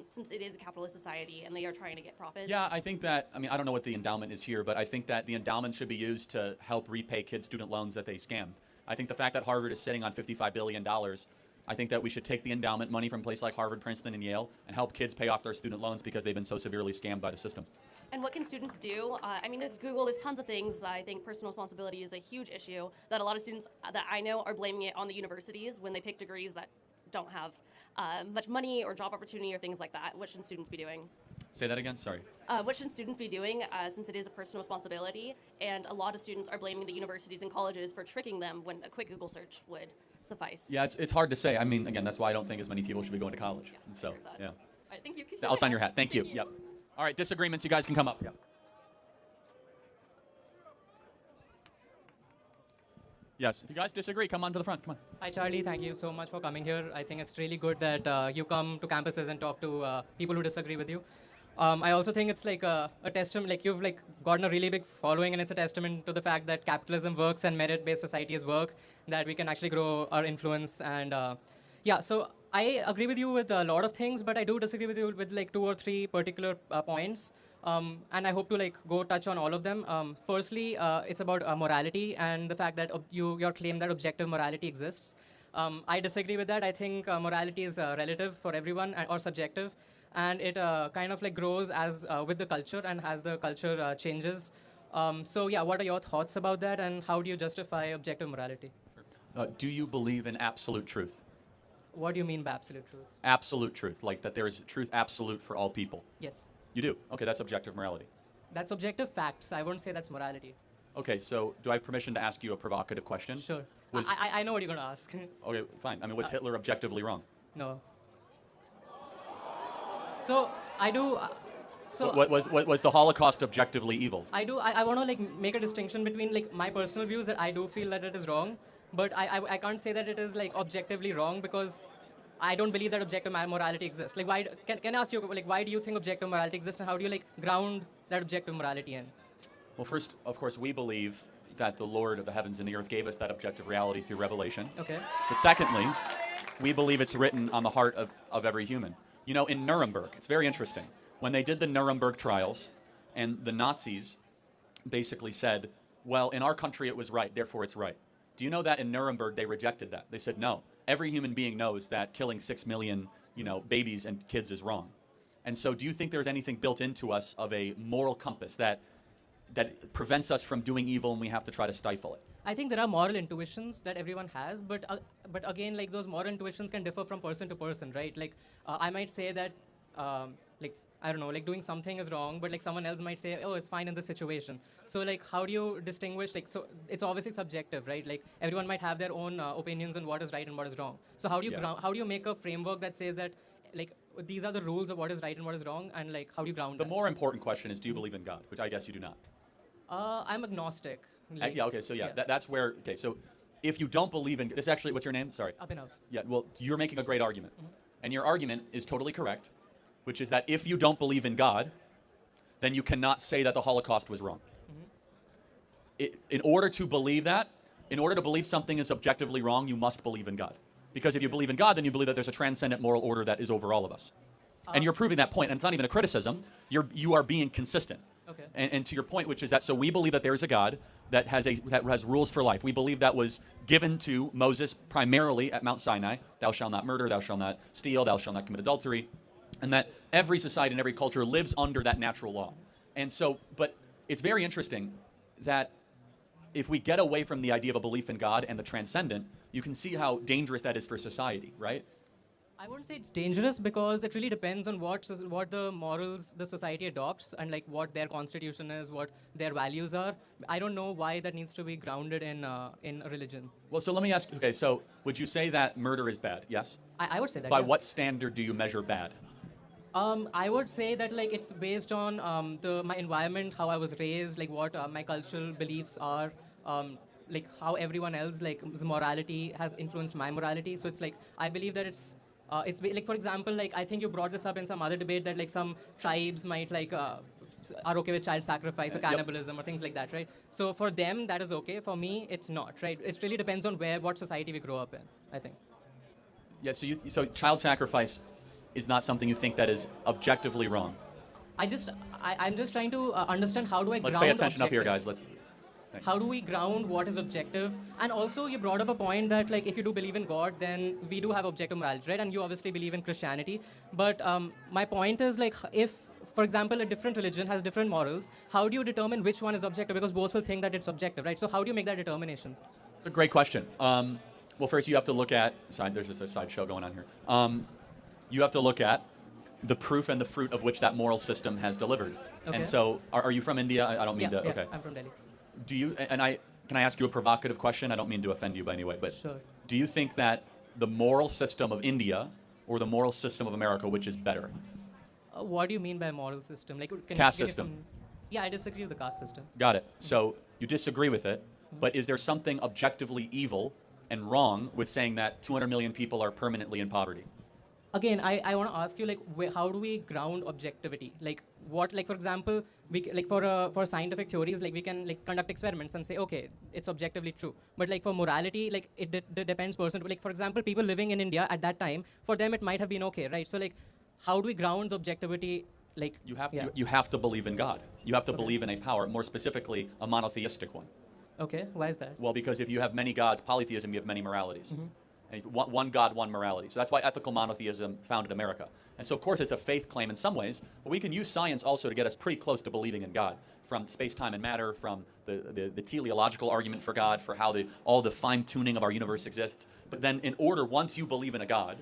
since it is a capitalist society and they are trying to get profits? Yeah, I think that, I mean, I don't know what the endowment is here, but I think that the endowment should be used to help repay kids' student loans that they scammed. I think the fact that Harvard is sitting on $55 billion, I think that we should take the endowment money from places like Harvard, Princeton, and Yale and help kids pay off their student loans because they've been so severely scammed by the system. And what can students do? I mean, there's Google, there's tons of things that I think personal responsibility is a huge issue that a lot of students that I know are blaming it on the universities when they pick degrees that don't have much money or job opportunity or things like that. What should students be doing? Say that again? Sorry. What should students be doing since it is a personal responsibility? And a lot of students are blaming the universities and colleges for tricking them when a quick Google search would suffice. Yeah, it's hard to say. I mean, again, that's why I don't think as many people should be going to college. And so, yeah. All right, thank you. I'll sign your hat. Thank you. Yep. All right, disagreements, you guys can come up. Yep. Yes, if you guys disagree, come on to the front. Come on. Hi, Charlie. Thank you so much for coming here. I think it's really good that you come to campuses and talk to people who disagree with you. I also think it's like a testament, like you've like gotten a really big following, and it's a testament to the fact that capitalism works and merit-based societies work, that we can actually grow our influence. And yeah, so I agree with you with a lot of things, but I do disagree with you with like 2 or 3 particular points. And I hope to like go touch on all of them. Firstly, it's about morality and the fact that your claim that objective morality exists. I disagree with that. I think morality is relative for everyone or subjective, and it kind of like grows as with the culture and as the culture changes. So yeah, what are your thoughts about that, and how do you justify objective morality? Do you believe in absolute truth? What do you mean by absolute truth? Absolute truth, like that there is truth absolute for all people. Yes. You do? Okay, that's objective morality. That's objective facts. I won't say that's morality. Okay, so do I have permission to ask you a provocative question? Sure. Was- I know what you're going to ask. Okay, fine. I mean, was Hitler objectively wrong? No. So I do. So Was the Holocaust objectively evil? I want to like make a distinction between like my personal views that I do feel that it is wrong, but I can't say that it is like objectively wrong because I don't believe that objective morality exists. Like why can I ask you like why do you think objective morality exists, and how do you like ground that objective morality in? Well, first, of course, we believe that the Lord of the heavens and the earth gave us that objective reality through revelation. Okay. But secondly, we believe it's written on the heart of every human. You know, in Nuremberg, it's very interesting. When they did the Nuremberg trials, and the Nazis basically said, well, in our country it was right, therefore it's right. Do you know that in Nuremberg they rejected that? They said, no, every human being knows that killing 6 million, babies and kids is wrong. And so do you think there's anything built into us of a moral compass that prevents us from doing evil and we have to try to stifle it? I think there are moral intuitions that everyone has, but again, like those moral intuitions can differ from person to person, right? Like I might say that, like I don't know, like doing something is wrong, but like someone else might say, oh, it's fine in this situation. So like, how do you distinguish? Like, so it's obviously subjective, right? Like everyone might have their own opinions on what is right and what is wrong. So how do you how do you make a framework that says that like these are the rules of what is right and what is wrong, and like how do you ground The that? more important question is, do you believe in God? Which I guess you do not. I'm agnostic. Like, Yeah, okay, so that's where, okay, so if you don't believe in, this actually, what's your name? Sorry. Abhinav. Yeah, well, you're making a great argument. And your argument is totally correct, which is that if you don't believe in God, then you cannot say that the Holocaust was wrong. In order to believe that, in order to believe something is objectively wrong, you must believe in God. Because if you believe in God, then you believe that there's a transcendent moral order that is over all of us. And you're proving that point, and it's not even a criticism. You are being consistent. Okay. And to your point, which is that, so we believe that there is a God that has rules for life. We believe that was given to Moses primarily at Mount Sinai. Thou shalt not murder, thou shalt not steal, thou shalt not commit adultery. And that every society and every culture lives under that natural law. And so, but it's very interesting that if we get away from the idea of a belief in God and the transcendent, you can see how dangerous that is for society, right? I wouldn't say it's dangerous because it really depends on what the morals the society adopts and like what their constitution is, what their values are. I don't know why that needs to be grounded in a religion. Well, so let me ask, okay, so would you say that murder is bad? Yes? I would say that. By yeah. what standard do you measure bad? I would say that like it's based on my environment, how I was raised, like what my cultural beliefs are, like how everyone else like morality has influenced my morality. So it's like I believe that it's like, for example, like I think you brought this up in some other debate that like some tribes might like are okay with child sacrifice or cannibalism or things like that, right? So for them that is okay. For me, it's not, right? It really depends on what society we grow up in, I think. Yeah, so child sacrifice is not something you think that is objectively wrong. I'm just trying to understand how do I Let's ground pay attention up here, objective. guys. Thanks. How do we ground what is objective? And also, you brought up a point that, like, if you do believe in God, then we do have objective morality, right? And you obviously believe in Christianity. But my point is, like, if, for example, a different religion has different morals, how do you determine which one is objective? Because both will think that it's objective, right? So how do you make that determination? It's a great question. Well, first you have to look at, there's just a side show going on here. You have to look at the proof and the fruit of which that moral system has delivered. Okay. And so, are you from India? I don't mean Yeah, to, okay. I'm from Delhi. Do you, can I ask you a provocative question? I don't mean to offend you by any way, but Sure. do you think that the moral system of India or the moral system of America, which is better? What do you mean by moral system? Like Caste system. Yeah, I disagree with the caste system. Got it. So you disagree with it, but is there something objectively evil and wrong with saying that 200 million people are permanently in poverty? Again, I want to ask you, like, how do we ground objectivity? Like, what, like, for example, like for scientific theories, like we can like conduct experiments and say, okay, it's objectively true. But like for morality, like it depends person. Like for example, people living in India at that time, for them it might have been okay, right? So like, how do we ground the objectivity Like You have to believe in God. You have to believe in a power, more specifically, a monotheistic one. Okay, why is that? Well, because if you have many gods, polytheism, you have many moralities. And one God, one morality. So that's why ethical monotheism founded America. And so, of course, it's a faith claim in some ways, but we can use science also to get us pretty close to believing in God, from space, time, and matter, from the teleological argument for God, for how all the fine-tuning of our universe exists. But then in order, once you believe in a God,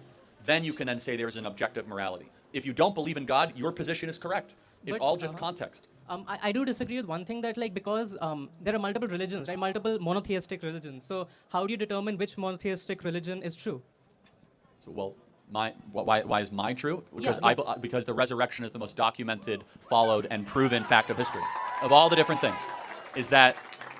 then you can then say there's an objective morality. If you don't believe in God, your position is correct. It's But, all just context. I do disagree with one thing that like because there are multiple religions, right? Multiple monotheistic religions. So how do you determine which monotheistic religion is true? So, well, why is mine true? Because because the resurrection is the most documented, followed, and proven fact of history. Of all the different things, is that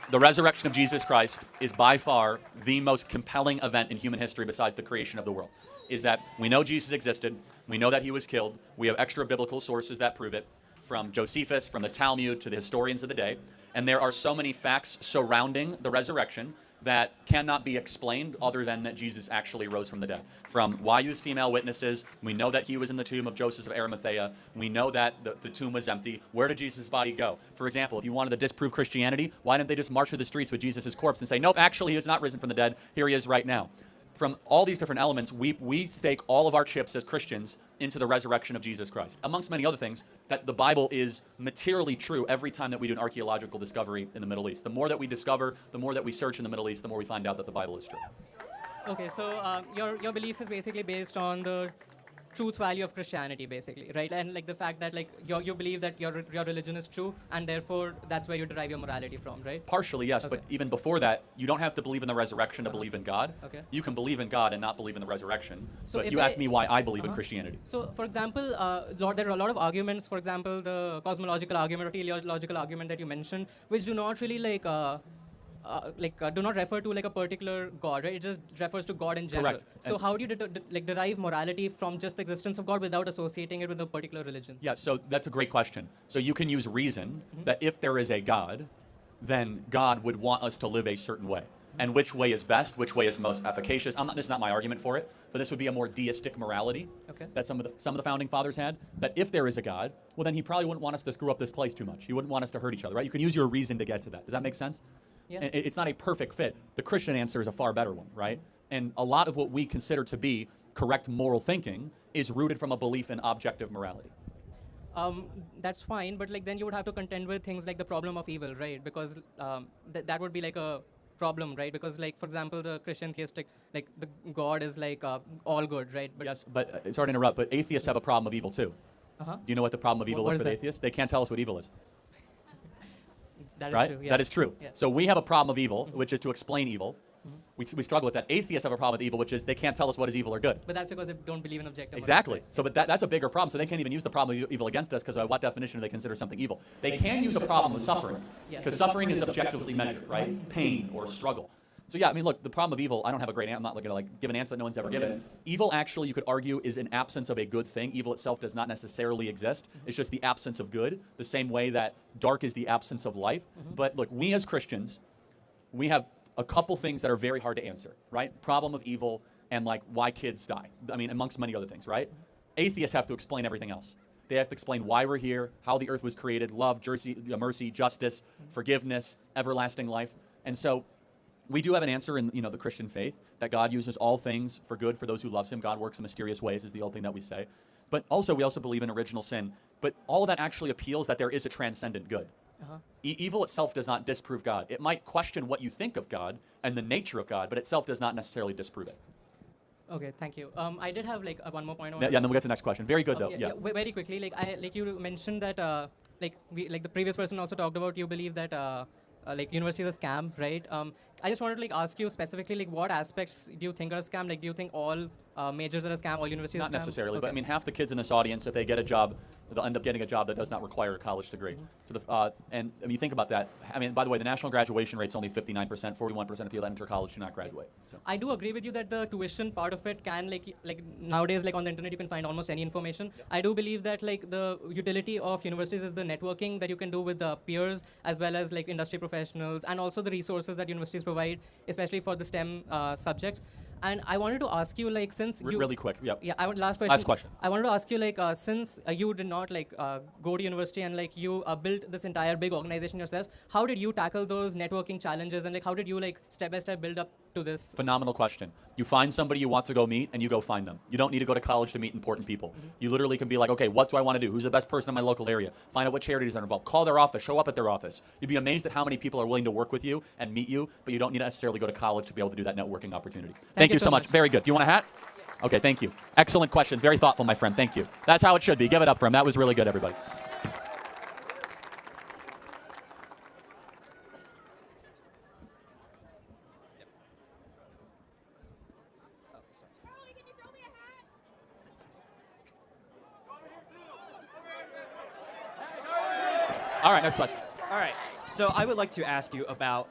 the resurrection of Jesus Christ is by far the most compelling event in human history besides the creation of the world. Is that we know Jesus existed, we know that he was killed, we have extra biblical sources that prove it, from Josephus, from the Talmud, to the historians of the day, and there are so many facts surrounding the resurrection that cannot be explained other than that Jesus actually rose from the dead. From Wayu's female witnesses, we know that he was in the tomb of Joseph of Arimathea, we know that the tomb was empty. Where did Jesus' body go? For example, if you wanted to disprove Christianity, why didn't they just march through the streets with Jesus' corpse and say, nope, actually he is not risen from the dead, here he is right now. From all these different elements, we stake all of our chips as Christians into the resurrection of Jesus Christ. Amongst many other things, that the Bible is materially true every time that we do an archaeological discovery in the Middle East. The more that we discover, the more that we search in the Middle East, the more we find out that the Bible is true. Okay, so your belief is basically based on the truth value of Christianity, basically, right? And like the fact that like you believe that your religion is true, and therefore that's where you derive your morality from, right? Partially, yes, Okay. but even before that, you don't have to believe in the resurrection to believe in God. Okay. You can believe in God and not believe in the resurrection. So But if you asked I- me why I believe in Christianity. So, for example, there are a lot of arguments, for example, the cosmological argument or teleological argument that you mentioned, which do not really do not refer to like a particular God, right? It just refers to God in general. Correct. So And- how do you derive morality from just the existence of God without associating it with a particular religion? Yeah, so that's a great question. So you can use reason that if there is a God, then God would want us to live a certain way. And which way is best, which way is most efficacious. This is not my argument for it, but this would be a more deistic morality that some of the founding fathers had. That if there is a God, well then he probably wouldn't want us to screw up this place too much. He wouldn't want us to hurt each other, right? You can use your reason to get to that. Does that make sense? Yeah. And it's not a perfect fit. The Christian answer is a far better one, right? And a lot of what we consider to be correct moral thinking is rooted from a belief in objective morality. That's fine, but like then you would have to contend with things like the problem of evil, right? Because that would be like a problem, right? Because like for example, the Christian theistic, like the God is like all good, right? But Yes, but sorry to interrupt, but atheists have a problem of evil too. Uh-huh. Do you know what the problem of evil What is is for the that? atheists? They can't tell us what evil is, that is right? true. Yeah. That is true. Yeah. So we have a problem of evil, which is to explain evil. We struggle with that. Atheists have a problem with evil, which is they can't tell us what is evil or good. But that's because they don't believe in objective. Exactly. So, but that's a bigger problem. So they can't even use the problem of evil against us because by what definition do they consider something evil? They can use a problem of suffering Yeah. because suffering is objectively measured, right? Pain or struggle. So yeah, I mean, look, the problem of evil, I don't have a great answer. I'm not going to give an answer that no one's ever given. Evil, actually, you could argue, is an absence of a good thing. Evil itself does not necessarily exist. It's just the absence of good, the same way that dark is the absence of life. But look, we as Christians, we have a couple things that are very hard to answer, right? Problem of evil and like why kids die. I mean, amongst many other things, right? Atheists have to explain everything else. They have to explain why we're here, how the earth was created, love, mercy, justice, forgiveness, everlasting life. And so we do have an answer in the Christian faith that God uses all things for good for those who loves him. God works in mysterious ways is the old thing that we say. But also we also believe in original sin. But all of that actually appeals that there is a transcendent good. Evil itself does not disprove God. It might question what you think of God and the nature of God, but itself does not necessarily disprove it. Okay, thank you. I did have like one more point. Yeah, then we'll get to the next question. Very good though. Yeah. Very quickly, like you mentioned that the previous person also talked about you believe that like university is a scam, right? I just wanted to like ask you specifically like what aspects do you think are a scam? Like do you think all majors are a scam, all universities are a scam? Not necessarily, but I Okay. mean, half the kids in this audience, if they get a job, they'll end up getting a job that does not require a college degree. So and I mean, you think about that. I mean, by the way, the national graduation rate's only 59%. 41% of people that enter college do not graduate. So I do agree with you that the tuition part of it can like nowadays like on the internet you can find almost any information. I do believe that like the utility of universities is the networking that you can do with peers as well as like industry professionals and also the resources that universities provide, especially for the STEM subjects. And I wanted to ask you, like, since you Really quick. Yep. yeah, last question. Last question. I wanted to ask you, like, since you did not like go to university and like you built this entire big organization yourself, how did you tackle those networking challenges and like how did you like step by step build up to this? Phenomenal question. You find somebody you want to go meet and you go find them. You don't need to go to college to meet important people. You literally can be like, okay, what do I want to do? Who's the best person in my local area? Find out what charities are involved. Call their office. Show up at their office. You'd be amazed at how many people are willing to work with you and meet you, but you don't need to necessarily go to college to be able to do that networking opportunity. Thank you so much. Very good. Do you want a hat? Okay, thank you. Excellent questions. Very thoughtful, my friend. Thank you. That's how it should be. Give it up for him. That was really good, everybody. All right, next question. All right. So I would like to ask you about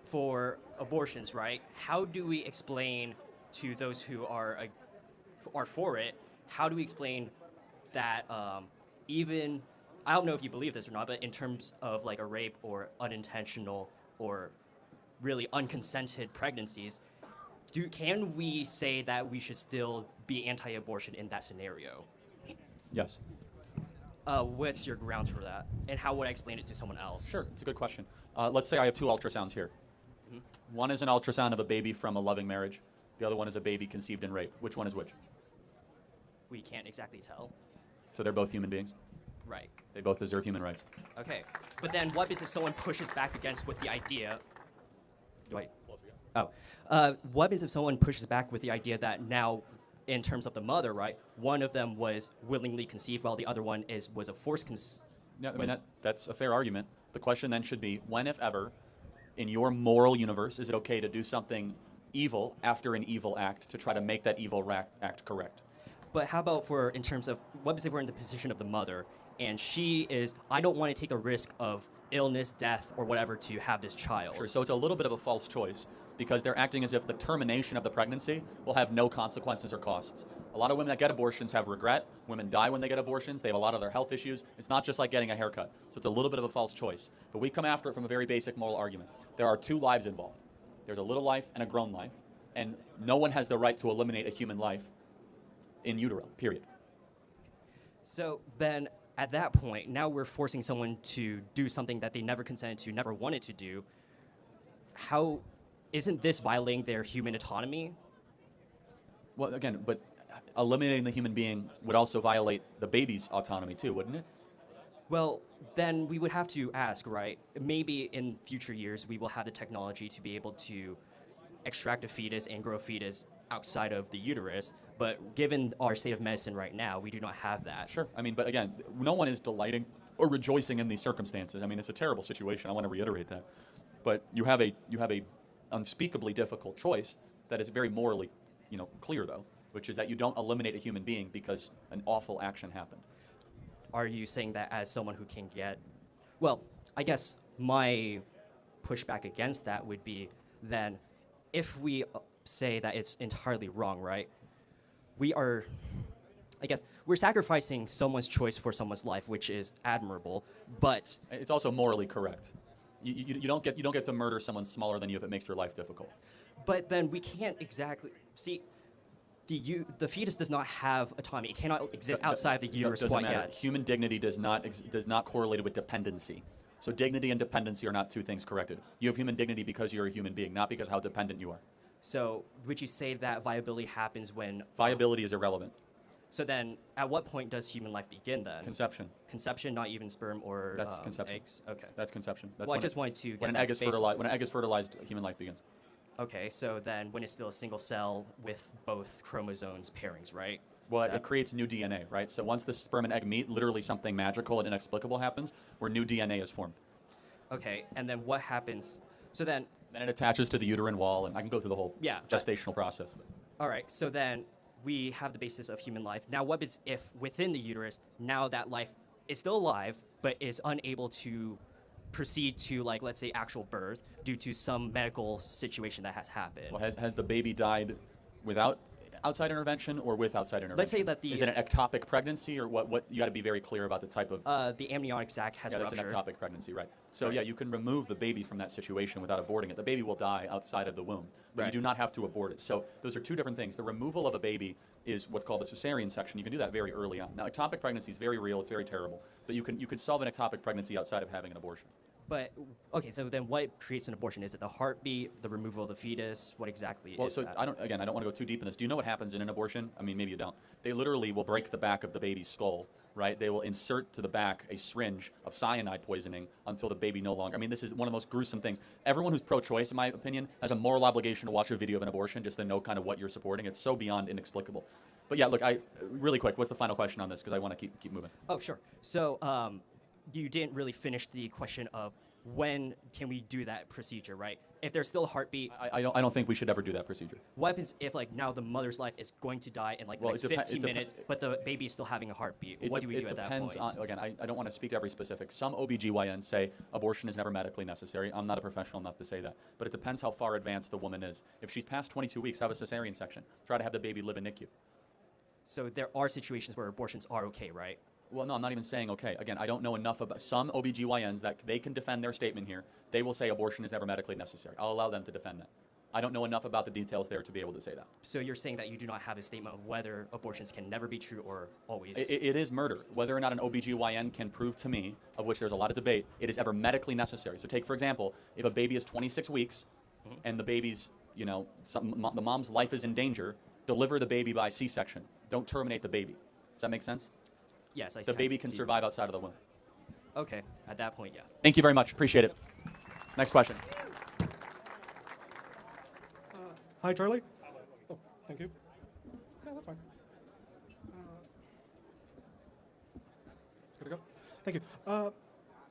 for abortions, right? How do we explain to those who are for it? How do we explain that even I don't know if you believe this or not, but in terms of like a rape or unintentional or really unconsented pregnancies, can we say that we should still be anti-abortion in that scenario? Yes. What's your grounds for that, and how would I explain it to someone else? Sure, it's a good question. Let's say I have two ultrasounds here. One is an ultrasound of a baby from a loving marriage. The other one is a baby conceived in rape. Which one is which? We can't exactly tell. So they're both human beings. Right. They both deserve human rights. Okay. But then what is if someone pushes back against with the idea? What is if someone pushes back with the idea that now, in terms of the mother, right, one of them was willingly conceived while the other one was a forced conceived? Yeah, I mean, that's a fair argument. The question then should be, when, if ever, in your moral universe, is it okay to do something evil after an evil act to try to make that evil act correct? But how about in terms of, what if we're in the position of the mother, and she is, I don't want to take the risk of illness, death, or whatever to have this child? Sure, so it's a little bit of a false choice because they're acting as if the termination of the pregnancy will have no consequences or costs. A lot of women that get abortions have regret. Women die when they get abortions. They have a lot of their health issues. It's not just like getting a haircut. So it's a little bit of a false choice. But we come after it from a very basic moral argument. There are two lives involved. There's a little life and a grown life. And no one has the right to eliminate a human life in utero, period. So then, at that point, now we're forcing someone to do something that they never consented to, never wanted to do. How isn't this violating their human autonomy? Well, again, but eliminating the human being would also violate the baby's autonomy too, wouldn't it? Well, then we would have to ask, right? Maybe in future years we will have the technology to be able to extract a fetus and grow a fetus outside of the uterus, but given our state of medicine right now, we do not have that. Sure. I mean, but again, no one is delighting or rejoicing in these circumstances. I mean, it's a terrible situation. I want to reiterate that. But you have a unspeakably difficult choice that is very morally, clear though, which is that you don't eliminate a human being because an awful action happened. Are you saying that as someone who can get, well, I guess my pushback against that would be then if we say that it's entirely wrong, right? We're sacrificing someone's choice for someone's life, which is admirable, but it's also morally correct. You don't get to murder someone smaller than you if it makes your life difficult. But then we can't exactly see. The fetus does not have autonomy. It cannot exist outside the uterus quite yet. Human dignity does not correlate with dependency. So dignity and dependency are not two things corrected. You have human dignity because you're a human being, not because how dependent you are. So would you say that viability happens when... Viability is irrelevant. So then, at what point does human life begin then? Conception. Conception, not even sperm or conception. Eggs? Okay. That's conception. That's well, I just wanted to get when an egg is fertilized. When an egg is fertilized, human life begins. Okay, so then when it's still a single cell with both chromosomes pairings, right? Well, it creates new DNA, right? So once the sperm and egg meet, literally something magical and inexplicable happens where new DNA is formed. Okay, and then what happens? So then... Then it attaches to the uterine wall, and I can go through the whole gestational process. All right, so then we have the basis of human life. Now, what is if within the uterus, now that life is still alive, but is unable to proceed to, like, let's say, actual birth due to some medical situation that has happened? Well, has the baby died without outside intervention or with outside intervention? Let's say that the is it an ectopic pregnancy or what? You got to be very clear about the type of. the amniotic sac has Yeah, that's ruptured. an ectopic pregnancy, right? So yeah, you can remove the baby from that situation without aborting it. The baby will die outside of the womb, but you Right. do not have to abort it. So those are two different things. The removal of a baby is what's called the cesarean section. You can do that very early on. Now, ectopic pregnancy is very real. It's very terrible, but you could solve an ectopic pregnancy outside of having an abortion. But okay, so then what creates an abortion? Is it the heartbeat, the removal of the fetus? What exactly Well, is so that? I don't want to go too deep in this. Do you know what happens in an abortion? I mean, maybe you don't. They literally will break the back of the baby's skull, right? They will insert to the back a syringe of cyanide poisoning until the baby no longer. I mean, this is one of the most gruesome things. Everyone who's pro-choice, in my opinion, has a moral obligation to watch a video of an abortion just to know kind of what you're supporting. It's so beyond inexplicable. But yeah, look, really quick, what's the final question on this? Because I want to keep moving. Oh, sure. So you didn't really finish the question of when can we do that procedure, right? If there's still a heartbeat, I don't think we should ever do that procedure. what happens if like now the mother's life is going to die in like the Well, next it depe- 15 it depe- minutes, but the baby is still having a heartbeat? It What de- do we do it at that depends point? on, again, I don't want to speak to every specific. Some OBGYNs say abortion is never medically necessary. I'm not a professional enough to say that. But it depends how far advanced the woman is. If she's past 22 weeks, have a cesarean section. Try to have the baby live in NICU. So there are situations where abortions are okay, right? Well, no, I'm not even saying okay. Again, I don't know enough about some OBGYNs that they can defend their statement here. They will say abortion is never medically necessary. I'll allow them to defend that. I don't know enough about the details there to be able to say that. So you're saying that you do not have a statement of whether abortions can never be true or always? It is murder. Whether or not an OBGYN can prove to me, of which there's a lot of debate, it is ever medically necessary. So take, for example, if a baby is 26 weeks and the baby's, the mom's life is in danger, deliver the baby by C-section. Don't terminate the baby. Does that make sense? Yes, I The baby can see. survive outside of the womb. Okay, at that point, yeah. Thank you very much. Appreciate it. Next question. Hi, Charlie. Oh, thank you. Yeah, that's fine. Good to go. Thank you.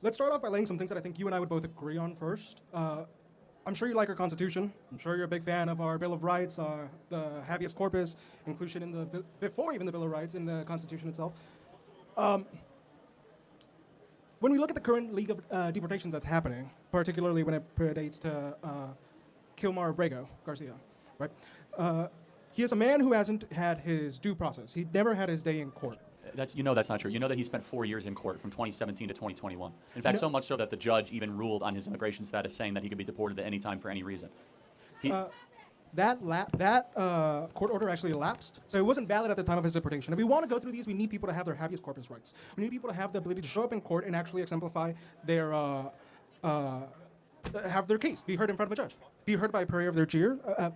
Let's start off by laying some things that I think you and I would both agree on first. I'm sure you like our Constitution. I'm sure you're a big fan of our Bill of Rights, the habeas corpus, inclusion in the before even the Bill of Rights in the Constitution itself. When we look at the current league of deportations that's happening, particularly when it predates to Kilmar Abrego Garcia, right? He is a man who hasn't had his due process. He never had his day in court. That's not true. You know that he spent 4 years in court from 2017 to 2021. In fact, No. so much so that the judge even ruled on his immigration status, saying that he could be deported at any time for any reason. He, That court order actually lapsed, so it wasn't valid at the time of his deportation. If we want to go through these, we need people to have their habeas corpus rights. We need people to have the ability to show up in court and actually exemplify their, have their case, be heard in front of a judge, be heard by a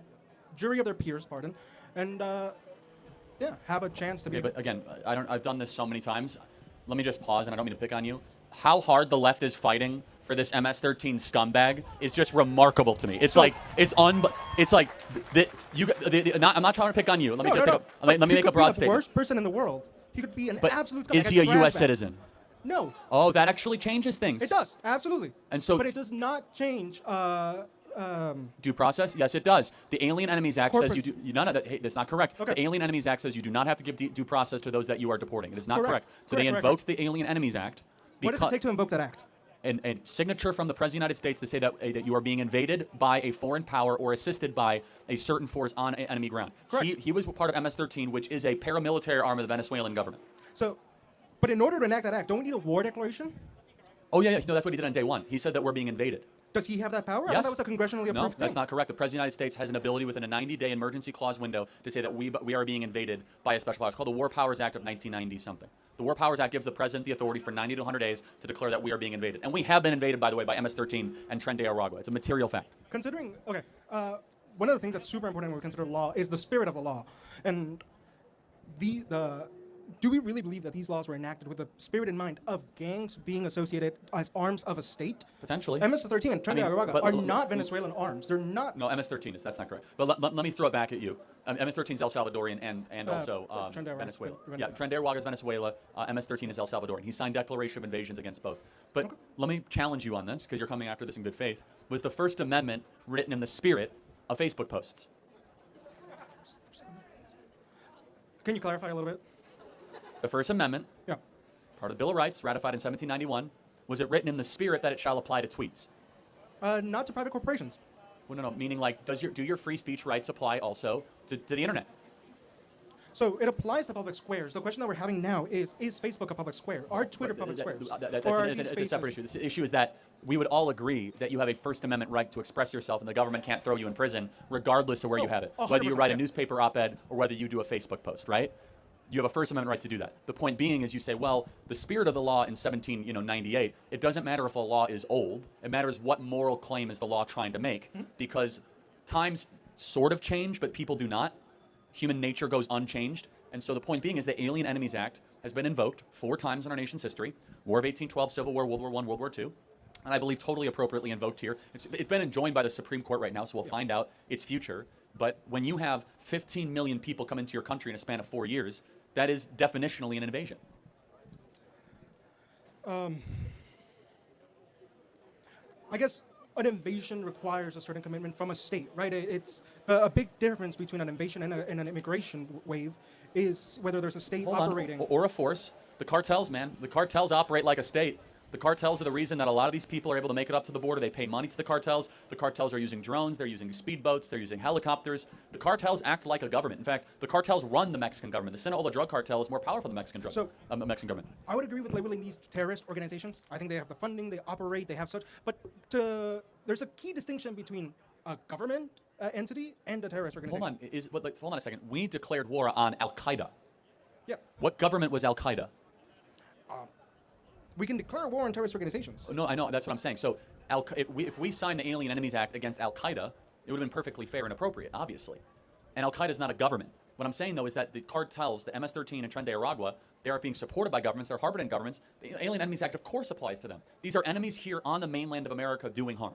jury of their peers, pardon, and yeah, have a chance to be. Okay, but again, I've done this so many times. Let me just pause, and I don't mean to pick on you. How hard the left is fighting for this MS-13 scumbag is just remarkable to me. It's like I'm not trying to pick on you. Let me let me make a broad He could be the statement. worst person in the world. He could be an But absolute scumbag. is he a trash U.S. bag. citizen? No, Oh, that actually changes things. it does absolutely. And so but it's- it does not change. Due process? Yes, it does. The Alien Enemies Act says you Corpus. do. No, hey, that's not correct. Okay. The Alien Enemies Act says you do not have to give due process to those that you are deporting. It is not correct. Correct. So they Correct, invoked the Alien Enemies Act. What does it take to invoke that act? A signature from the President of the United States to say that you are being invaded by a foreign power or assisted by a certain force on enemy ground. Correct. He was part of MS-13, which is a paramilitary arm of the Venezuelan government. So, but in order to enact that act, don't we need a war declaration? Oh, yeah. No, that's what he did on day one. He said that we're being invaded. Does he have that power? I Yes. thought that was a congressionally approved No, thing. that's not correct. The President of the United States has an ability within a 90-day emergency clause window to say that we are being invaded by a special power. It's called the War Powers Act of 1990-something. The War Powers Act gives the President the authority for 90 to 100 days to declare that we are being invaded. And we have been invaded, by the way, by MS-13 and Tren de Aragua. It's a material fact. Considering, okay, one of the things that's super important when we consider law is the spirit of the law. And do we really believe that these laws were enacted with the spirit in mind of gangs being associated as arms of a state? Potentially. MS-13 and Tren de Aragua but- are not Venezuelan arms. They're not. No, MS-13 that's not correct. But let me throw it back at you. MS-13 is El Salvadorian and also Tren de Aragua- Venezuela. Venezuela. Yeah, Tren de Aragua is Venezuela. MS-13 is El Salvadorian. He signed declaration of invasions against both. But let me challenge you on this, because you're coming after this in good faith. Was the First Amendment written in the spirit of Facebook posts? Can you clarify a little bit? The First Amendment, Yeah. part of the Bill of Rights, ratified in 1791, was it written in the spirit that it shall apply to tweets? Not to private corporations. Well, no, meaning like, do your free speech rights apply also to the internet? So it applies to public squares. The question that we're having now is Facebook a public square? Are Twitter public squares? It's a separate issue. The issue is that we would all agree that you have a First Amendment right to express yourself, and the government can't throw you in prison regardless of where you have it, whether you write a newspaper op-ed or whether you do a Facebook post, right? You have a First Amendment right to do that. The point being is you say, well, the spirit of the law in 1798, it doesn't matter if a law is old. It matters what moral claim is the law trying to make, because times sort of change, but people do not. Human nature goes unchanged. And so the point being is the Alien Enemies Act has been invoked 4 times in our nation's history: War of 1812, Civil War, World War I, World War II. And I believe totally appropriately invoked here. It's been enjoined by the Supreme Court right now, so we'll find out its future. But when you have 15 million people come into your country in a span of 4 years, that is definitionally an invasion. I guess an invasion requires a certain commitment from a state, right? It's a big difference between an invasion and an immigration wave is whether there's a state operating. Or a force. The cartels, man. The cartels operate like a state. The cartels are the reason that a lot of these people are able to make it up to the border. They pay money to the cartels. The cartels are using drones. They're using speedboats. They're using helicopters. The cartels act like a government. In fact, the cartels run the Mexican government. The Sinaloa drug cartel is more powerful than the Mexican government. I would agree with labeling these terrorist organizations. I think they have the funding, they operate, they have such. But there's a key distinction between a government entity and a terrorist organization. Hold on a second. We declared war on Al-Qaeda. Yeah. What government was Al-Qaeda? We can declare war on terrorist organizations. No, I know. That's what I'm saying. So if we signed the Alien Enemies Act against Al-Qaeda, it would have been perfectly fair and appropriate, obviously. And Al-Qaeda is not a government. What I'm saying, though, is that the cartels, the MS-13 and Tren de Aragua, they are being supported by governments. They're harbored in governments. The Alien Enemies Act, of course, applies to them. These are enemies here on the mainland of America doing harm.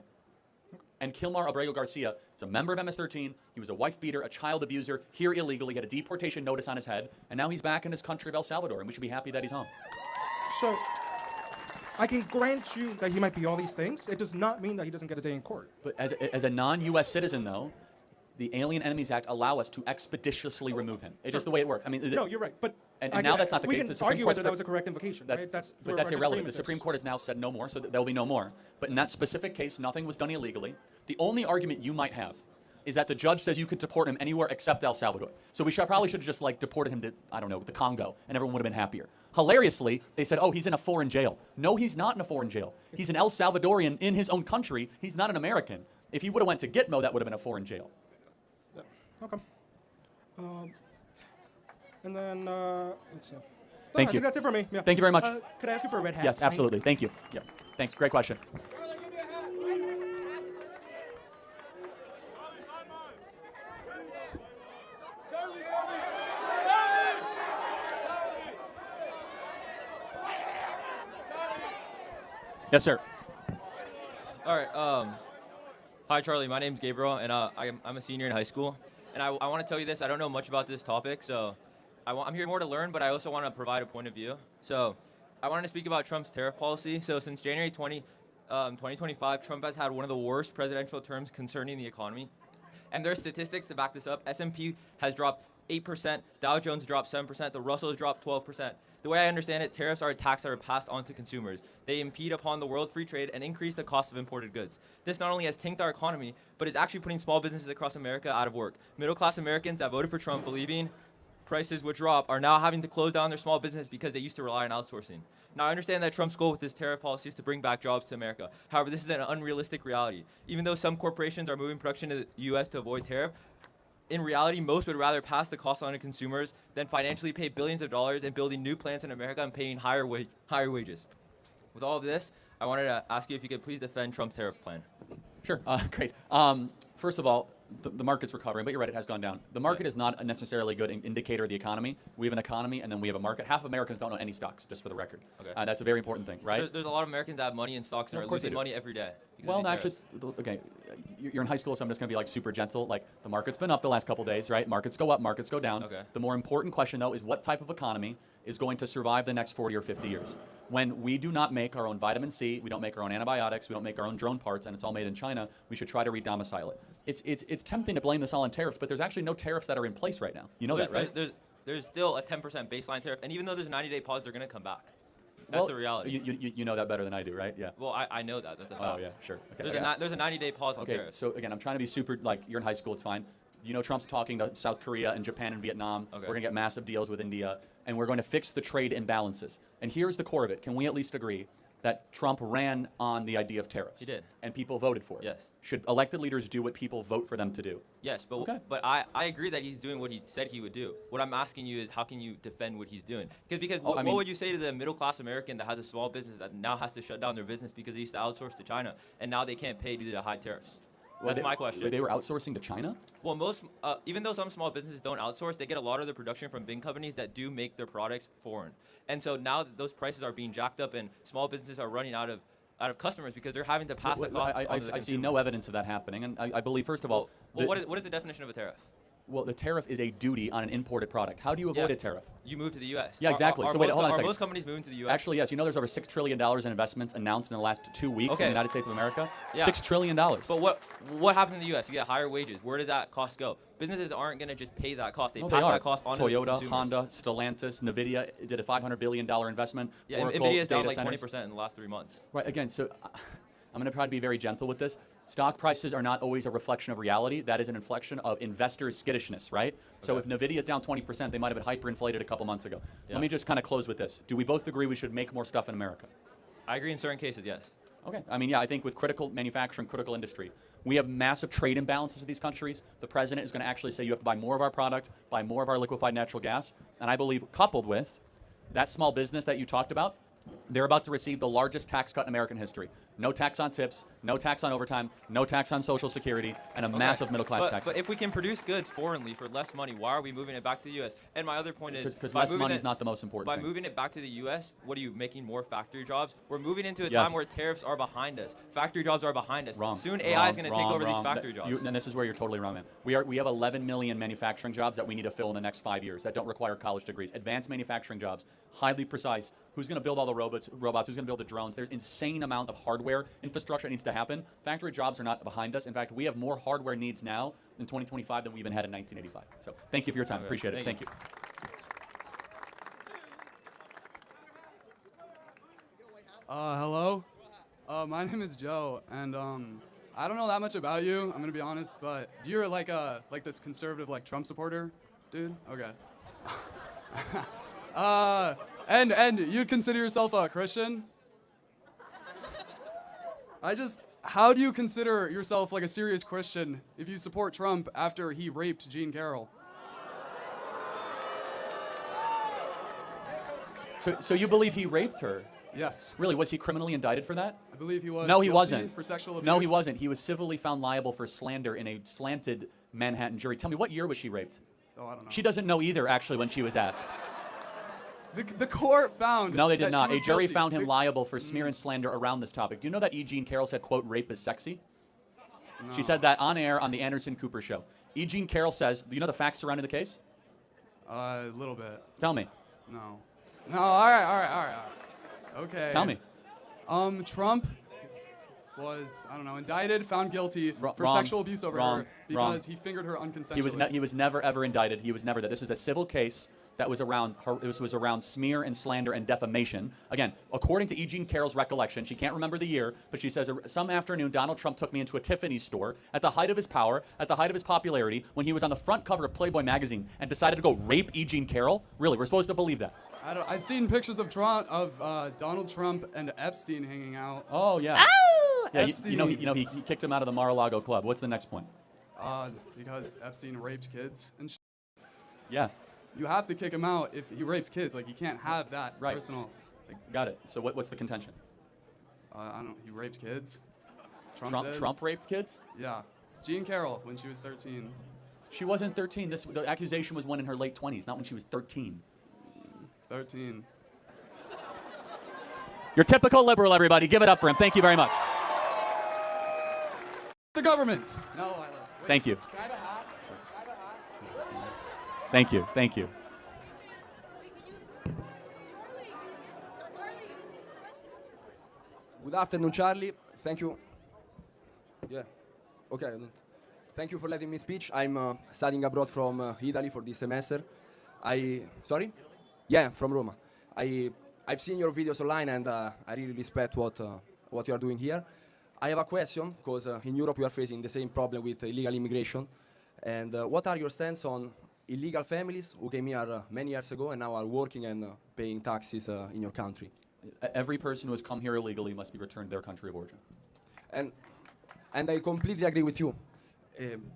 And Kilmar Abrego Garcia is a member of MS-13. He was a wife beater, a child abuser, here illegally. He had a deportation notice on his head. And now he's back in his country of El Salvador, and we should be happy that he's home. So I can grant you that he might be all these things. It does not mean that he doesn't get a day in court. But as a non-U.S. citizen, though, the Alien Enemies Act allow us to expeditiously remove him. It's just the way it works. I mean, no, you're right. But now that's not the case. We can argue whether that was a correct invocation. Right? That's irrelevant. The Supreme Court has now said no more, so there will be no more. But in that specific case, nothing was done illegally. The only argument you might have is that the judge says you could deport him anywhere except El Salvador. So we probably should have just deported him to, I don't know, the Congo, and everyone would have been happier. Hilariously, they said, oh, he's in a foreign jail. No, he's not in a foreign jail. He's an El Salvadorian in his own country. He's not an American. If he would have went to Gitmo, that would have been a foreign jail. Yeah. Okay. And then, let's see. Thank you. I think that's it for me. Yeah. Thank you very much. Could I ask you for a red hat? Yes, absolutely. Thank you. Yep. Thanks. Great question. Yes, sir. All right. Hi, Charlie. My name's Gabriel, and I'm a senior in high school. And I want to tell you this. I don't know much about this topic, so I'm here more to learn, but I also want to provide a point of view. So I wanted to speak about Trump's tariff policy. So since January 2025, Trump has had one of the worst presidential terms concerning the economy. And there are statistics to back this up. S&P has dropped 8%, Dow Jones dropped 7%, the Russell has dropped 12%. The way I understand it, tariffs are a tax that are passed on to consumers. They impede upon the world free trade and increase the cost of imported goods. This not only has tanked our economy, but is actually putting small businesses across America out of work. Middle-class Americans that voted for Trump believing prices would drop are now having to close down their small business because they used to rely on outsourcing. Now, I understand that Trump's goal with this tariff policy is to bring back jobs to America. However, this is an unrealistic reality. Even though some corporations are moving production to the U.S. to avoid tariff, in reality, most would rather pass the cost on to consumers than financially pay billions of dollars in building new plants in America and paying higher wages. With all of this, I wanted to ask you if you could please defend Trump's tariff plan. Sure. Great. First of all, the market's recovering, but you're right, it has gone down. The market is not a necessarily good indicator of the economy. We have an economy, and then we have a market. Half of Americans don't own any stocks, just for the record. Okay. That's a very important thing, right? There's a lot of Americans that have money in stocks and are losing money every day. Well, actually, okay, you're in high school, so I'm just going to be super gentle. The market's been up the last couple days, right? Markets go up, markets go down. Okay. The more important question, though, is what type of economy is going to survive the next 40 or 50 years? When we do not make our own vitamin C, we don't make our own antibiotics, we don't make our own drone parts, and it's all made in China, we should try to re-domicile it. It's tempting to blame this all on tariffs, but there's actually no tariffs that are in place right now. You know that, right? There's still a 10% baseline tariff, and even though there's a 90-day pause, they're going to come back. That's the reality. You know that better than I do, right? Yeah. Well, I know that. That's a fact. Oh, yeah, sure. Okay, there's a 90-day pause on tariffs. So again, I'm trying to be super, you're in high school, it's fine. Trump's talking to South Korea and Japan and Vietnam. Okay. We're going to get massive deals with India, and we're going to fix the trade imbalances. And here's the core of it. Can we at least agree that Trump ran on the idea of tariffs? He did. And people voted for it. Yes. Should elected leaders do what people vote for them to do? Yes, but Okay. but I agree that he's doing what he said he would do. What I'm asking you is, how can you defend what he's doing? Because Oh, I what mean- would you say to the middle class American that has a small business that now has to shut down their business because they used to outsource to China and now they can't pay due to the high tariffs? That's my question. They were outsourcing to China? Well, even though some small businesses don't outsource, they get a lot of their production from big companies that do make their products foreign. And so now that those prices are being jacked up and small businesses are running out of customers because they're having to pass the cost on to the I see consumer. no evidence of that happening, and I believe, first of all, Well, what is the definition of a tariff? well, the tariff is a duty on an imported product. How do you avoid Yeah. a tariff? You move to the U.S. Yeah, exactly. So wait, hold on a second. Are most companies moving to the U.S.? Actually, yes. You know, there's over $6 trillion in investments announced in the last 2 weeks in Okay. the United States of America. Yeah. $6 trillion. But what happens in the U.S.? You get higher wages. Where does that cost go? Businesses aren't going to just pay that cost. They No, pass they are. that cost on to the Toyota, consumers. Honda, Stellantis, NVIDIA did a $500 billion investment. Yeah, Oracle, NVIDIA is down data like centers. 20% in the last 3 months. Right, again, so I'm going to try to be very gentle with this. Stock prices are not always a reflection of reality. That is an inflection of investors' skittishness, right? So if NVIDIA is down 20%, they might have been hyperinflated a couple months ago. Yeah. Let me just kind of close with this. Do we both agree we should make more stuff in America? I agree in certain cases, yes. Okay. I mean, yeah, I think with critical manufacturing, critical industry, we have massive trade imbalances with these countries. The president is going to actually say you have to buy more of our product, buy more of our liquefied natural gas. And I believe coupled with that small business that you talked about, they're about to receive the largest tax cut in American history. No tax on tips, no tax on overtime, no tax on Social Security, and a massive middle class tax. But if we can produce goods foreignly for less money, why are we moving it back to the U.S.? And my other point is, Because by less moving money it- is not the most important By thing. moving it back to the U.S., what are you making more factory jobs? We're moving into a Yes. time where tariffs are behind us. Factory jobs are behind us. Wrong. Soon Wrong, AI is going to take wrong, over these wrong. factory jobs. And this is where you're totally wrong, man. We have 11 million manufacturing jobs that we need to fill in the next 5 years that don't require college degrees. Advanced manufacturing jobs, highly precise. Who's going to build all the robots? Who's going to build the drones? There's insane amount of hardware infrastructure that needs to happen. Factory jobs are not behind us. In fact, we have more hardware needs now in 2025 than we even had in 1985. So thank you for your time. Okay, Appreciate it. thank Thank you. Hello. My name is Joe, and I don't know that much about you. I'm gonna be honest, but you're like this conservative like Trump supporter, dude. Okay. And you'd consider yourself a Christian? How do you consider yourself like a serious Christian if you support Trump after he raped Jean Carroll? So you believe he raped her? Yes. Really? Was he criminally indicted for that? I believe he was. No, he guilty wasn't. For sexual abuse. No, he wasn't. He was civilly found liable for slander in a slanted Manhattan jury. Tell me, what year was she raped? Oh, I don't know. She doesn't know either, actually, when she was asked. The court found. No, they did that not. she A was jury guilty. found him liable for smear and slander around this topic. Do you know that E. Jean Carroll said, quote, rape is sexy? No. She said that on air on the Anderson Cooper show. E. Jean Carroll says, do you know the facts surrounding the case? A little bit. Tell me. No. No. All right. Okay. Tell me. Trump was, I don't know, indicted, found guilty for wrong, sexual abuse over wrong, her wrong. because he fingered her unconsensually. He was never ever indicted. He was never that. This was a civil case that was around her. This was around smear and slander and defamation. Again, according to E. Jean Carroll's recollection, she can't remember the year, but she says some afternoon Donald Trump took me into a Tiffany's store at the height of his power, at the height of his popularity, when he was on the front cover of Playboy magazine, and decided to go rape E. Jean Carroll. Really, we're supposed to believe that? I've seen pictures of Donald Trump and Epstein hanging out. Oh yeah. Oh, Yeah, Epstein. he kicked him out of the Mar-a-Lago club. What's the next point? Because Epstein raped kids and. Yeah. You have to kick him out if he rapes kids. Like, you can't have that Right. personal. Like, Got it. So what's the contention? I don't know. He raped kids. Trump did. raped kids? Yeah. Jean Carroll when she was 13. She wasn't 13. The accusation was when in her late 20s, not when she was 13. 13. Your typical liberal, everybody. Give it up for him. Thank you very much. The government. No, I love. Thank you. Can I have a hat? Thank you. Thank you. Good afternoon, Charlie. Thank you. Yeah. Okay. Thank you for letting me speak. I'm studying abroad from Italy for this semester. Sorry? Yeah, from Roma. I've seen your videos online and I really respect what you are doing here. I have a question because in Europe we are facing the same problem with illegal immigration. And what are your stance on illegal families who came here many years ago and now are working and paying taxes in your country? Every person who has come here illegally must be returned to their country of origin. And I completely agree with you.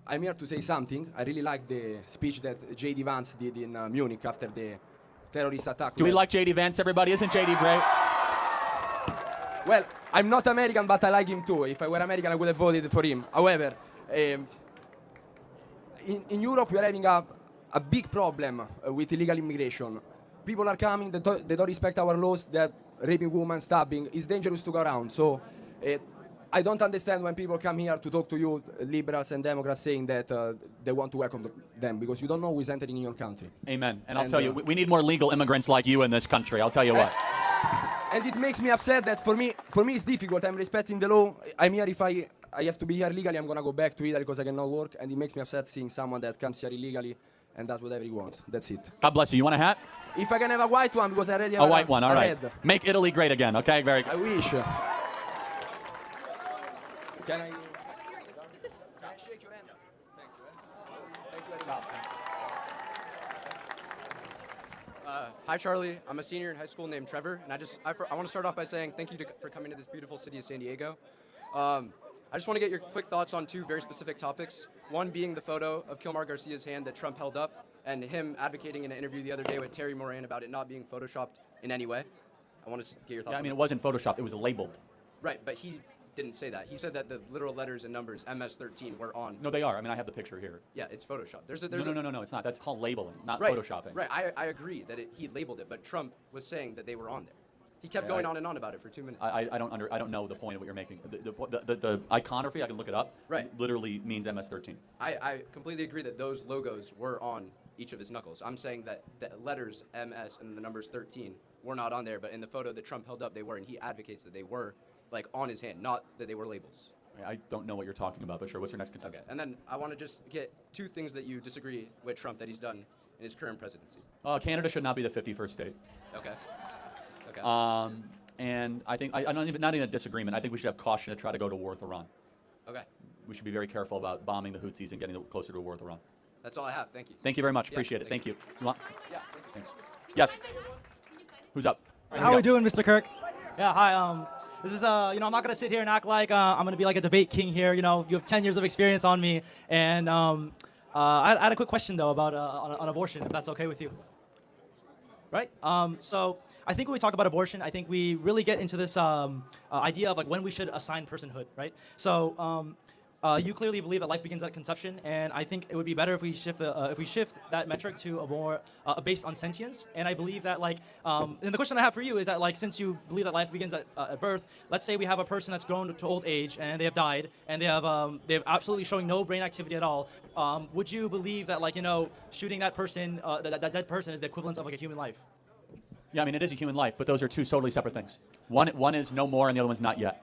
I'm here to say something. I really like the speech that J.D. Vance did in Munich after the terrorist attack. Do we like J.D. Vance, everybody? Isn't J.D. great? Well, I'm not American, but I like him too. If I were American, I would have voted for him. However, in Europe, we are having a big problem with illegal immigration. People are coming, they don't respect our laws, they're raping women, stabbing. It's dangerous to go around. So I don't understand when people come here to talk to you, liberals and Democrats, saying that they want to welcome them, because you don't know who is entering in your country. Amen. And I'll tell you, we need more legal immigrants like you in this country. I'll tell you what. And it makes me upset that for me it's difficult. I'm respecting the law. I'm here if I have to be here legally. I'm going to go back to Italy because I cannot work. And it makes me upset seeing someone that comes here illegally and does whatever he wants. That's it. God bless you. You want a hat? If I can have a white one, because I already have a white one. All right. red. Make Italy great again. Okay, very good. I wish. Can I shake your hand? Thank you. Thank you very much. Hi, Charlie. I'm a senior in high school named Trevor, and I want to start off by saying thank you for coming to this beautiful city of San Diego. I just want to get your quick thoughts on two very specific topics. One being the photo of Kilmar Garcia's hand that Trump held up, and him advocating in an interview the other day with Terry Moran about it not being photoshopped in any way. I want to get your thoughts. Yeah, I on mean, that. it wasn't photoshopped. It was labeled. Right, but he didn't say that. He said that the literal letters and numbers MS-13 were on. No, they are. I mean, I have the picture here. Yeah, it's photoshopped. No, it's not. That's called labeling, not right, photoshopping. Right, I agree that he labeled it, but Trump was saying that they were on there. He kept going on and on about it for 2 minutes. I don't know the point of what you're making. The iconography, I can look it up. Right. Literally means MS-13. I completely agree that those logos were on each of his knuckles. I'm saying that the letters MS and the numbers 13 were not on there, but in the photo that Trump held up, they were, and he advocates that they were like on his hand, not that they were labels. I don't know what you're talking about, but sure. What's your next contender? Okay, and then I want to just get two things that you disagree with Trump that he's done in his current presidency. Canada should not be the 51st state. Okay. Okay. And I think not even a disagreement. I think we should have caution to try to go to war with Iran. Okay. We should be very careful about bombing the Houthis and getting closer to a war with Iran. That's all I have. Thank you. Thank you very much. Yeah, Appreciate it. Thank you. You want? Yeah. Thanks. Yes. Who's up? How are we doing, Mr. Kirk? Yeah, hi. This is, I'm not going to sit here and act like I'm going to be like a debate king here. You have 10 years of experience on me. And I had a quick question, though, about on abortion, if that's okay with you. Right? So I think when we talk about abortion, I think we really get into this idea of like when we should assign personhood, right? So you clearly believe that life begins at conception, and I think it would be better if we shift that metric to a more based on sentience. And I believe that and the question I have for you is that since you believe that life begins at birth, let's say we have a person that's grown to old age and they have died and they have absolutely showing no brain activity at all. Would you believe that shooting that person, that dead person, is the equivalent of like a human life? Yeah, I mean it is a human life, but those are two totally separate things. One is no more, and the other one's not yet.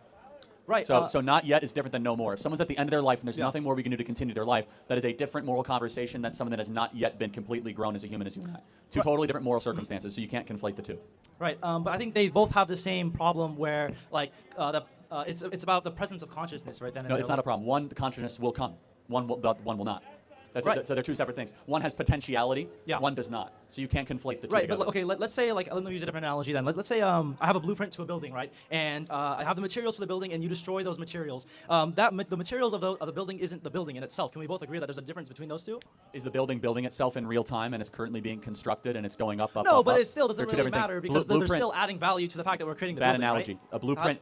Right. So not yet is different than no more. If someone's at the end of their life and there's nothing more we can do to continue their life, that is a different moral conversation than someone that has not yet been completely grown as a human as you and I. Two totally different moral circumstances, so you can't conflate the two. Right. But I think they both have the same problem where it's about the presence of consciousness, right? Then no, it's not a problem. One, the consciousness will come. One will not. Right. So they're two separate things. One has potentiality. Yeah. One does not. So you can't conflate the two right, together. But okay, let's say let me use a different analogy then. Let's say I have a blueprint to a building, right? And I have the materials for the building, and you destroy those materials. The materials of the building isn't the building in itself. Can we both agree that there's a difference between those two? Is the building building itself in real time and it's currently being constructed and it's going up? No, but up? it still doesn't really matter because they're still adding value to the fact that we're creating the bad building. Analogy. Right? A blueprint.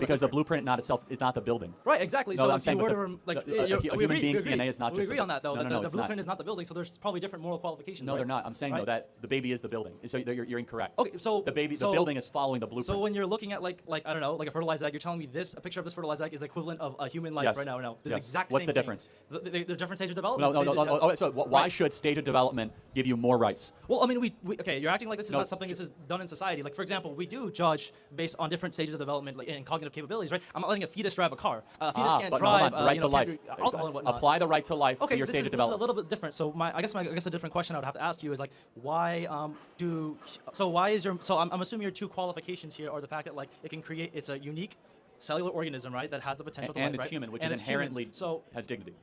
Because the blueprint not itself is not the building. Right, exactly. No, So I'm if saying, you were but to a human being's DNA is not we just agree the on that though. No, The blueprint is not the building, so there's probably different moral qualifications. No, right? they're not. I'm saying though that the baby is the building. So you're incorrect. Okay, so the building is following the blueprint. So when you're looking at like I don't know, like a fertilized egg, you're telling me a picture of this fertilized egg is the equivalent of a human life right now. No, the exact What's same the difference? Thing. The different stage of development. No. So why should stage of development give you more rights? Well, I mean, okay, you're acting like this is not something this is done in society. Like for example, we do judge based on different stages of development, like in cognitive capabilities, right? I'm not letting a fetus drive a car. A fetus can't drive. Right to life. Alcohol and whatnot. Apply the right to life to your stage of development. This is a little bit different. So I guess a different question I would have to ask you is like, I'm assuming your two qualifications here are the fact that like it can create, it's a unique cellular organism, right, that has the potential to and life, it's right? human, which And is it's human. inherently So has dignity.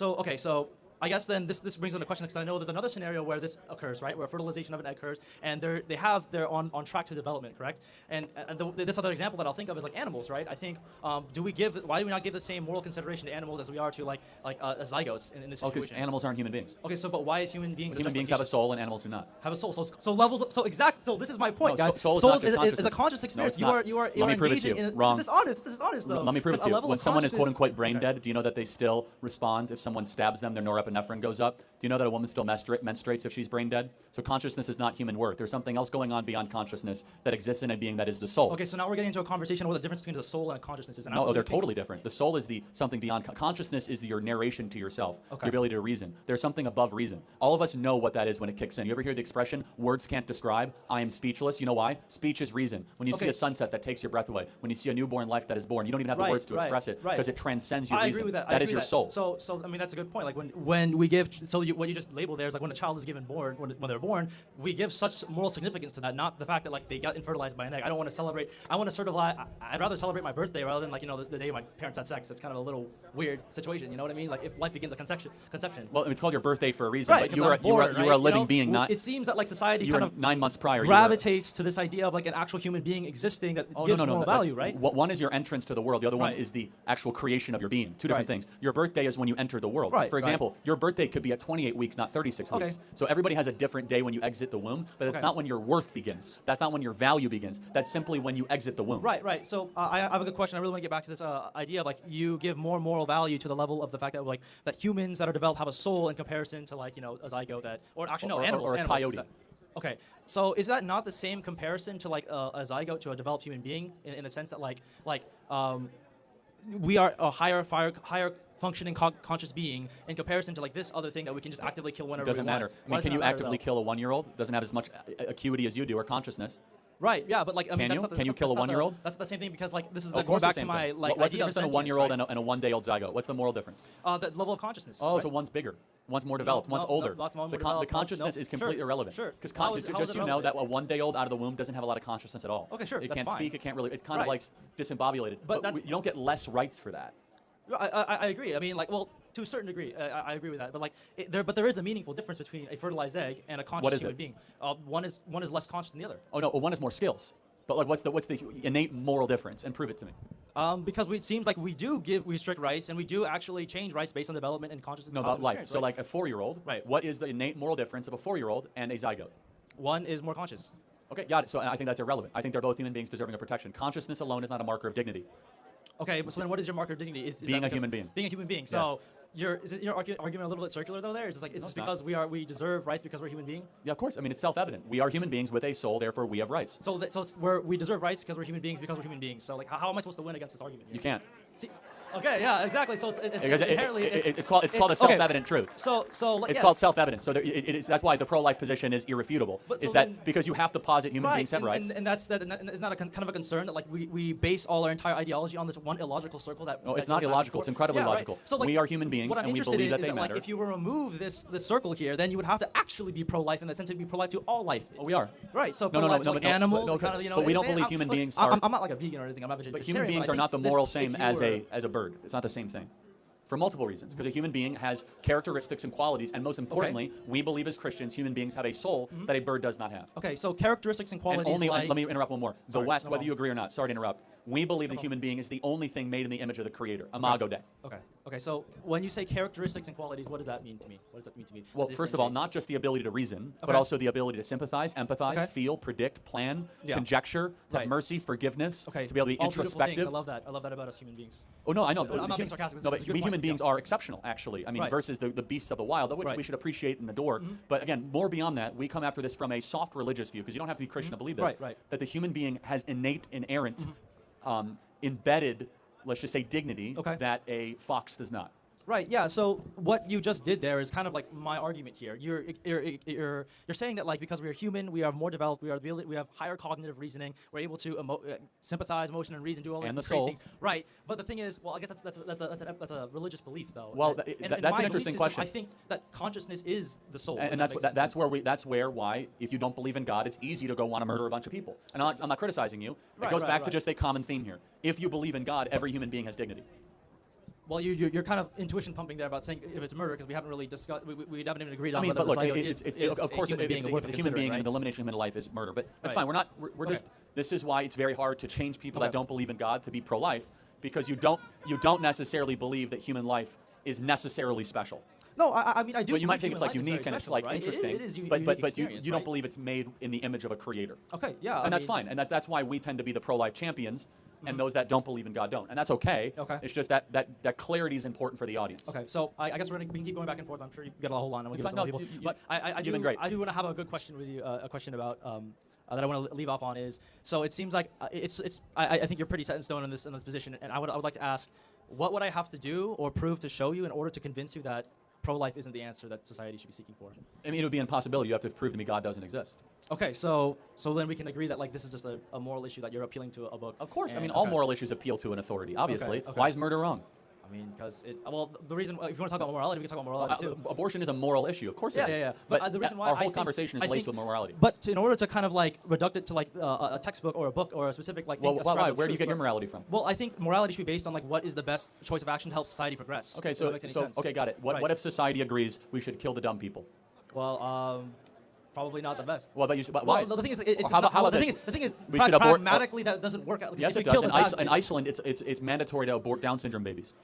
Okay, so I guess then this brings into question, because I know there's another scenario where this occurs, right, where fertilization of an egg occurs, and they're on track to development, correct? And this other example that I'll think of is like animals, right? I think why do we not give the same moral consideration to animals as we are to like zygotes in this Oh, because situation? animals aren't human beings. Okay, so but why is human beings? Human beings have a soul and animals do not. Have a soul. So levels. So this is my point, No, guys. soul is Soul not just is a consciousness. conscious No, experience. it's not. You are Let me prove it to engaging you. in. Wrong. This is honest though. Let me prove it Because to a you. level When of someone is consciousness- quote unquote brain Okay. dead, do you know that they still respond if someone stabs them, their norepinephrine goes up? Do you know that a woman still menstruates if she's brain dead? So consciousness is not human worth. There's something else going on beyond consciousness that exists in a being that is the soul. Okay, so now we're getting into a conversation of what the difference between the soul and consciousness is. And I No, really they're think- totally different. The soul is the something beyond consciousness is your narration to yourself, Okay. your ability to reason. There's something above reason. All of us know what that is when it kicks in. You ever hear the expression, words can't describe, I am speechless? You know why? Speech is reason. When you see Okay. a sunset that takes your breath away, when you see a newborn life that is born, you don't even have the words to express it because it transcends your I reason. agree with that. That is your soul. So I mean that's a good point. Like when we give, what you just labeled there is like when a child is given born, when they're born, we give such moral significance to that, not the fact that like they got infertilized by an egg. I don't want to celebrate. I want to sort of like I'd rather celebrate my birthday rather than like the day my parents had sex. It's kind of a little weird situation. You know what I mean? Like if life begins at conception. Well, it's called your birthday for a reason, Right, but 'cause you I'm born, are a right? living You know, being, not. It seems that like society you kind were of 9 months prior. gravitates to this idea of like an actual human being existing that gives moral that's- value, right? One is your entrance to the world. The other one Right. is the actual creation of your being. Two different Right. things. Your birthday is when you enter the world. Right, For right. example, your birthday could be at 28 weeks, not 36 Okay. weeks. So everybody has a different day when you exit the womb, but it's Okay. not when your worth begins. That's not when your value begins. That's simply when you exit the womb. Right. So I have a good question. I really want to get back to this idea of like you give more moral value to the level of the fact that like that humans that are developed have a soul in comparison to like a zygote that, or actually no, animals. or a animals, coyote. Okay, so is that not the same comparison to like a zygote to a developed human being in the sense that we are a higher functioning conscious being in comparison to like this other thing that we can just actively kill whenever Doesn't we want? matter. I Why mean, does can it you not matter, actively though? kill a 1-year-old? Doesn't have as much acuity as you do or consciousness. Right, yeah, but like I mean, Can you? Can you kill a 1-year-old? That's the same thing because like this is Of like, course going back it's the to same my thing. like What's the idea of difference in a sentience, 1-year-old right? and a 1-day-old zygote? What's the moral difference? The level of consciousness. Oh, right? so one's bigger, one's more developed, one's older. lots more The developed, consciousness no, is completely sure, irrelevant. sure. Because How is it just so you know that relevant? a 1-day-old out of the womb doesn't have a lot of consciousness at all. Okay, sure, It that's can't fine. speak. It can't really. It's kind Right. of like disembobulated. But that's- you don't get less rights for that. I agree. I mean, like, well, to a certain degree, I agree with that. But like, there is a meaningful difference between a fertilized egg and a conscious is human it? being. One is less conscious than the other. Oh no, one has more skills. But like, what's the innate moral difference? And prove it to me. Because it seems like we restrict rights and we do actually change rights based on development and consciousness. No, and about life. experience, So right? like a 4-year-old. Right. What is the innate moral difference of a 4-year-old and a zygote? One is more conscious. Okay, got it. So I think that's irrelevant. I think they're both human beings deserving of protection. Consciousness alone is not a marker of dignity. Okay, but so then what is your marker of dignity? Is Being that a human being. Being a human being. So is your argument a little bit circular though? There, it's just like it's No, just it's because we deserve rights because we're human being. Yeah, of course. I mean, it's self-evident. We are human beings with a soul, therefore we have rights. So we deserve rights because we're human beings because we're human beings. So like, how am I supposed to win against this argument? Here? You can't. See, okay, yeah, exactly. So it's Because inherently it's called a okay. self-evident truth. So like, It's yeah. called self-evident. So that's why the pro-life position is irrefutable. But Is so that then- because you have to posit human Right, beings have rights? and that's that. And isn't that kind of a concern that like we base all our entire ideology on this one illogical circle that? No, that it's not goes back and illogical. It's forth? incredibly Yeah, right. logical. So like, we are human beings, what I'm and we interested believe in that is they matter. Like, if you were to remove this circle here, then you would have to actually be pro-life in the sense of be pro-life to all life. Oh, we are. Right. So No, no, pro-life to no, like no, animals, no, kind of, you know. but we don't saying- believe human look, beings I'm are- not like a vegan or anything. I'm not But vegetarian. human beings I are not the think moral this- same if you as were- a bird. It's not the same thing. For multiple reasons, because a human being has characteristics and qualities, and most importantly, we believe as Christians, human beings have a soul that a bird does not have. Okay, so characteristics and qualities. And only, like, let me interrupt one more. The Sorry, West, no whether problem. you agree or not, sorry to interrupt, we believe the human being is the only thing made in the image of the Creator, Imago Dei. Okay. So when you say characteristics and qualities, what does that mean to me? What does that mean to me? Well, first of all, not just the ability to reason, but Okay. also the ability to sympathize, empathize, Okay. feel, predict, plan, Yeah. conjecture, have Right. mercy, forgiveness, Okay. to be able to be All beautiful things. introspective. I love that. I love that about us human beings. Oh no, I know. I'm not being sarcastic. No, but It's a good we point. human beings are exceptional, actually. I mean, Right. versus the beasts of the wild, which Right. we should appreciate and adore. But again, more beyond that, we come after this from a soft religious view, because you don't have to be Christian to believe this. Right. That the human being has innate, inerrant, embedded, let's just say, dignity that a fox does not. Right. Yeah. So what you just did there is kind of like my argument here. You're saying that like because we are human, we are more developed, we have higher cognitive reasoning, we're able to sympathize, emotion, and reason, do all these And the great soul. things. Right. But the thing is, well, I guess that's a religious belief though. Well, And in that's my an belief interesting system, question. I think that consciousness is the soul. And that's where why if you don't believe in God, it's easy to go want to murder a bunch of people. And I'm not criticizing you. It goes back to just a common theme here. If you believe in God, every human being has dignity. Well, you're kind of intuition pumping there about saying if it's murder because we haven't really discussed, we haven't even agreed on. I mean, whether but look, it's of course, if a human being right? and the elimination of human life is murder, but that's Right. fine. We're just. This is why it's very hard to change people that don't believe in God to be pro-life, because you don't necessarily believe that human life is necessarily special. No, I mean I do. But you might think human it's like life is unique very and it's special, like right? interesting. It is but unique you experience, don't right? believe it's made in the image of a creator. Okay, yeah. And that's fine, and that's why we tend to be the pro-life champions, and those that don't believe in God don't, and that's okay. Okay. It's just that clarity is important for the audience. Okay, so I guess we can keep going back and forth. I'm sure you've got a whole line. I'm gonna It's give it fine. to some No, people. you- But I you've been great. do want to have a good question with you. A question about that I want to leave off on is so it seems like I think you're pretty set in stone in this position, and I would like to ask, what would I have to do or prove to show you in order to convince you that pro-life isn't the answer that society should be seeking for? I mean, it would be an impossibility. You have to prove to me God doesn't exist. Okay, so then we can agree that like this is just a moral issue that you're appealing to a book. Of course, I mean, And- all okay. moral issues appeal to an authority, obviously. Okay. Why is murder wrong? I mean, because the reason, if you want to talk about morality, we can talk about morality too. Abortion is a moral issue, of course it is. Yeah. But the reason why our I whole think- conversation I is laced think- with morality. But in order to kind of like reduct it to like a textbook or a book or a specific like thing, a scribe Why? of Where do you truth, get your morality from? Well, I think morality should be based on like what is the best choice of action to help society progress. Okay, if that so makes any sense. okay, got it. What if society agrees we should kill the dumb people? Well, probably not the best. Well, but why? Well, the thing is, it's How not, about the this? thing is, We should abort. pragmatically that doesn't work out. Yes, You it can does. kill the In bad Iceland, it's mandatory to abort Down syndrome babies.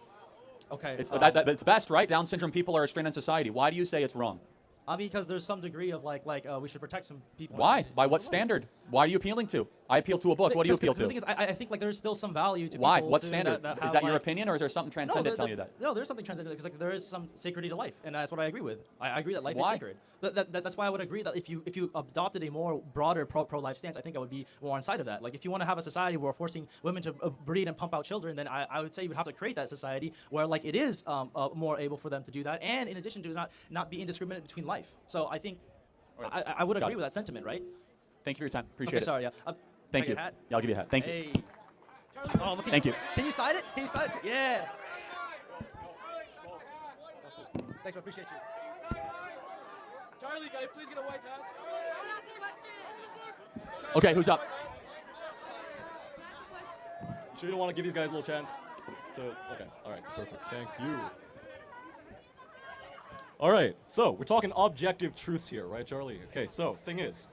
Okay. It's best, right? Down syndrome people are a strain on society. Why do you say it's wrong? I mean, because there's some degree of like we should protect some people. Why? By what standard? Why are you appealing to? I appeal to a book. What do you appeal to? The thing is, I think like there's still some value to Why? people What to- standard? that Is have, that your like- opinion, or is there something transcendent telling you that? No, there's something transcendent because like there is some sacredity to life, and that's what I agree with. I agree that life Why? is sacred. That's why I would agree that if you adopted a more broader pro-life stance, I think I would be more on side of that. Like if you want to have a society where we're forcing women to breed and pump out children, then I would say you would have to create that society where like it is more able for them to do that, and in addition to not be indiscriminate between life. So I think I would agree with that sentiment, right? Thank you for your time. Appreciate it. Sorry, yeah. Thank can you. I get a hat? Yeah, I'll give you a hat. Thank you. Hey. Oh, okay. Thank you. Can you sign it? Yeah. Thanks, I appreciate you. Charlie, can I please get a white hat? Okay, who's up? Sure you don't want to give these guys a little chance to... Okay, all right, perfect. Thank you. All right, so we're talking objective truths here, right, Charlie? Okay, so thing is,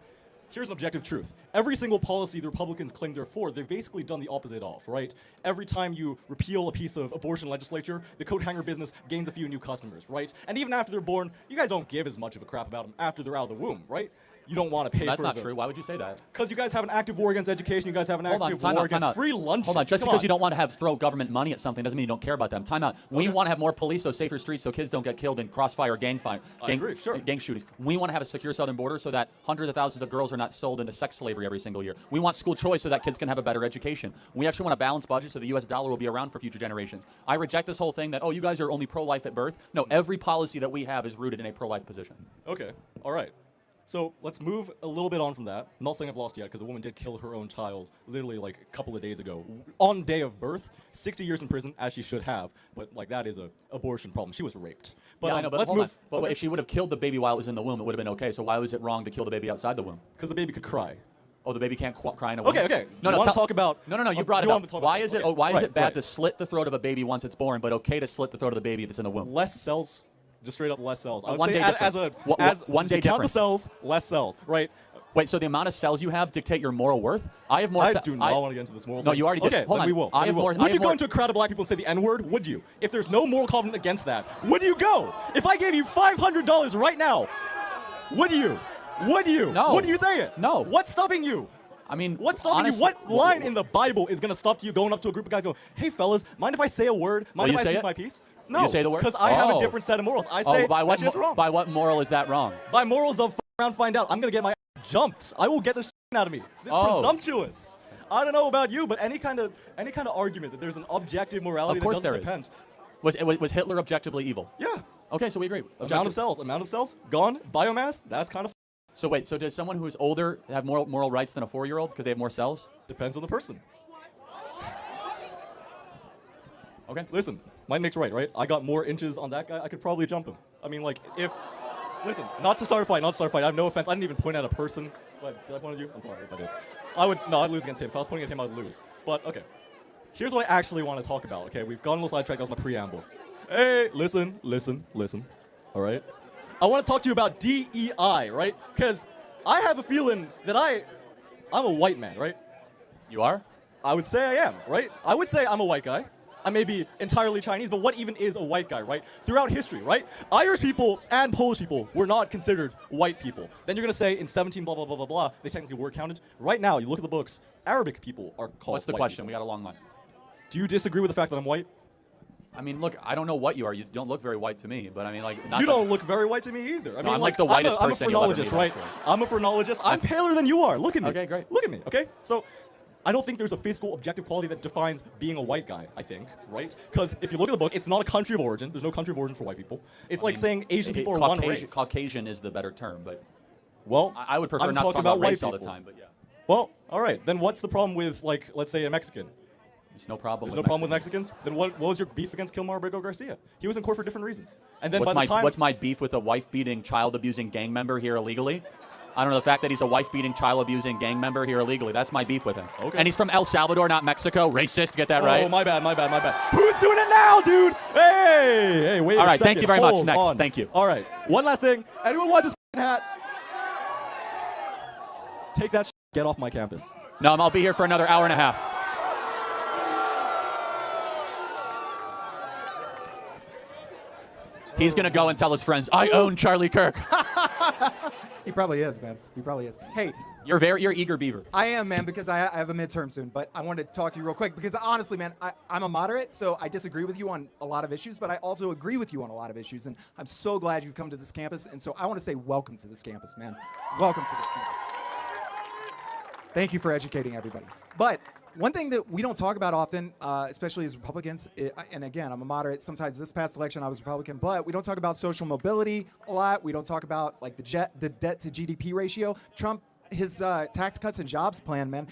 here's an objective truth. Every single policy the Republicans claim they're for, they've basically done the opposite of, right? Every time you repeal a piece of abortion legislature, the coat hanger business gains a few new customers, right? And even after they're born, you guys don't give as much of a crap about them after they're out of the womb, right? You don't want to pay That's for not true. Why would you say that? Because you guys have an active war against education. You guys have an Hold on, active time war out, time against out. free lunch. Hold on, just Come because you don't want to throw government money at something doesn't mean you don't care about them. Time out. We want to have more police, so safer streets, so kids don't get killed in crossfire gang shootings. We want to have a secure southern border so that hundreds of thousands of girls are not sold into sex slavery every single year. We want school choice so that kids can have a better education. We actually want a balanced budget so the U.S. dollar will be around for future generations. I reject this whole thing that, oh, you guys are only pro-life at birth. No, every policy that we have is rooted in a pro-life position. Okay, all right. So let's move a little bit on from that. I'm not saying I've lost yet, because a woman did kill her own child literally like a couple of days ago. On day of birth, 60 years in prison, as she should have. But like that is a abortion problem. She was raped. But Yeah, I know, but let's hold on. move. But if she would have killed the baby while it was in the womb, it would have been okay. So why was it wrong to kill the baby outside the womb? Because the baby could cry. Oh, the baby can't cry in a womb? Okay. No, You no, wanna talk about... No, you brought it want up. to talk Why about is it? okay. Why is it bad right. to slit the throat of a baby once it's born, but okay to slit the throat of the baby that's in the womb? Less cells, just straight up less cells. I would One say day as difference. One as day you count the difference. cells, less cells, right? Wait, so the amount of cells you have dictate your moral worth? I have more. I do not want to get into this moral No, thing. you already did. Okay, Hold then on. we will. I then have we will. more. Would you go into a crowd of black people and say the N-word? Would you? If there's no moral covenant against that, would you go? If I gave you $500 right now, would you? Would you? No. Would you say it? No. What's stopping you? I mean, what's stopping honestly, you? What line in the Bible is going to stop you going up to a group of guys going, hey, fellas, mind if I say a word? Mind you if I say speak it? my piece? No. You say the word? Because I have a Oh. different set of morals. I say by what that's just wrong. By what moral is that wrong? By morals of around, find out. I'm going to get my jumped. I will get this out of me. This is presumptuous. I don't know about you, but any kind of argument that there's an objective morality Of course that doesn't there is. depend. Was Hitler objectively evil? Yeah. Okay, so we agree. Amount of cells, gone. Biomass, that's kind of. So wait, so does someone who's older have more moral rights than a 4-year-old because they have more cells? Depends on the person. Okay. Listen, my Nick's right? I got more inches on that guy. I could probably jump him. I mean, like, if... Listen, not to start a fight. I have no offense. I didn't even point at a person. Did I point at you? I'm sorry if I did. I'd lose against him. If I was pointing at him, I'd lose. But, okay. Here's what I actually want to talk about, okay? We've gone a little sidetracked. That was my preamble. Hey, listen. All right? I want to talk to you about DEI, right? Because I have a feeling that I'm a white man, right? You are? I would say I am, right? I would say I'm a white guy. I may be entirely Chinese, but what even is a white guy, right? Throughout history, right? Irish people and Polish people were not considered white people. Then you're going to say in 17 blah, blah, blah, blah, blah, they technically were counted. Right now, you look at the books, Arabic people are called What's the white question? people. We got a long line. Do you disagree with the fact that I'm white? I mean, look, I don't know what you are. You don't look very white to me, but I mean, like... You don't look very white to me either. I mean, I'm like the whitest I'm a person you'll ever meet, phrenologist, right? actually. I'm a phrenologist. I'm paler than you are. Look at me. Okay, great. Look at me, okay? So, I don't think there's a physical objective quality that defines being a white guy, I think, right? Because if you look at the book, it's not a country of origin. There's no country of origin for white people. It's like saying Asian people are one race. Caucasian is the better term, but... Well, I would prefer I'm not to talk talking about white race all the people. time, but yeah. Well, all right. Then what's the problem with, like, let's say a Mexican? There's no problem. There's no problem with Mexicans. Then what was your beef against Kilmar Abrego Garcia? He was in court for different reasons. And then what's my beef with a wife-beating, child-abusing gang member here illegally? I don't know, the fact that he's a wife-beating, child-abusing gang member here illegally. That's my beef with him. Okay. And he's from El Salvador, not Mexico. Racist, get that right? Oh, my bad. Who's doing it now, dude? Hey, wait a second. All right, thank you very much. Hold Next, on. thank you. All right, one last thing. Anyone want this hat? Take that get off my campus. No, I'll be here for another hour and a half. He's going to go and tell his friends, I own Charlie Kirk. He probably is, man. He probably is. Hey. You're eager beaver. I am, man, because I have a midterm soon. But I wanted to talk to you real quick because honestly, man, I'm a moderate, so I disagree with you on a lot of issues, but I also agree with you on a lot of issues. And I'm so glad you've come to this campus. And so I want to say welcome to this campus, man. Welcome to this campus. Thank you for educating everybody. But one thing that we don't talk about often, especially as Republicans, and again, I'm a moderate. Sometimes this past election I was Republican, but we don't talk about social mobility a lot. We don't talk about like the debt to GDP ratio. Trump, his tax cuts and jobs plan, man,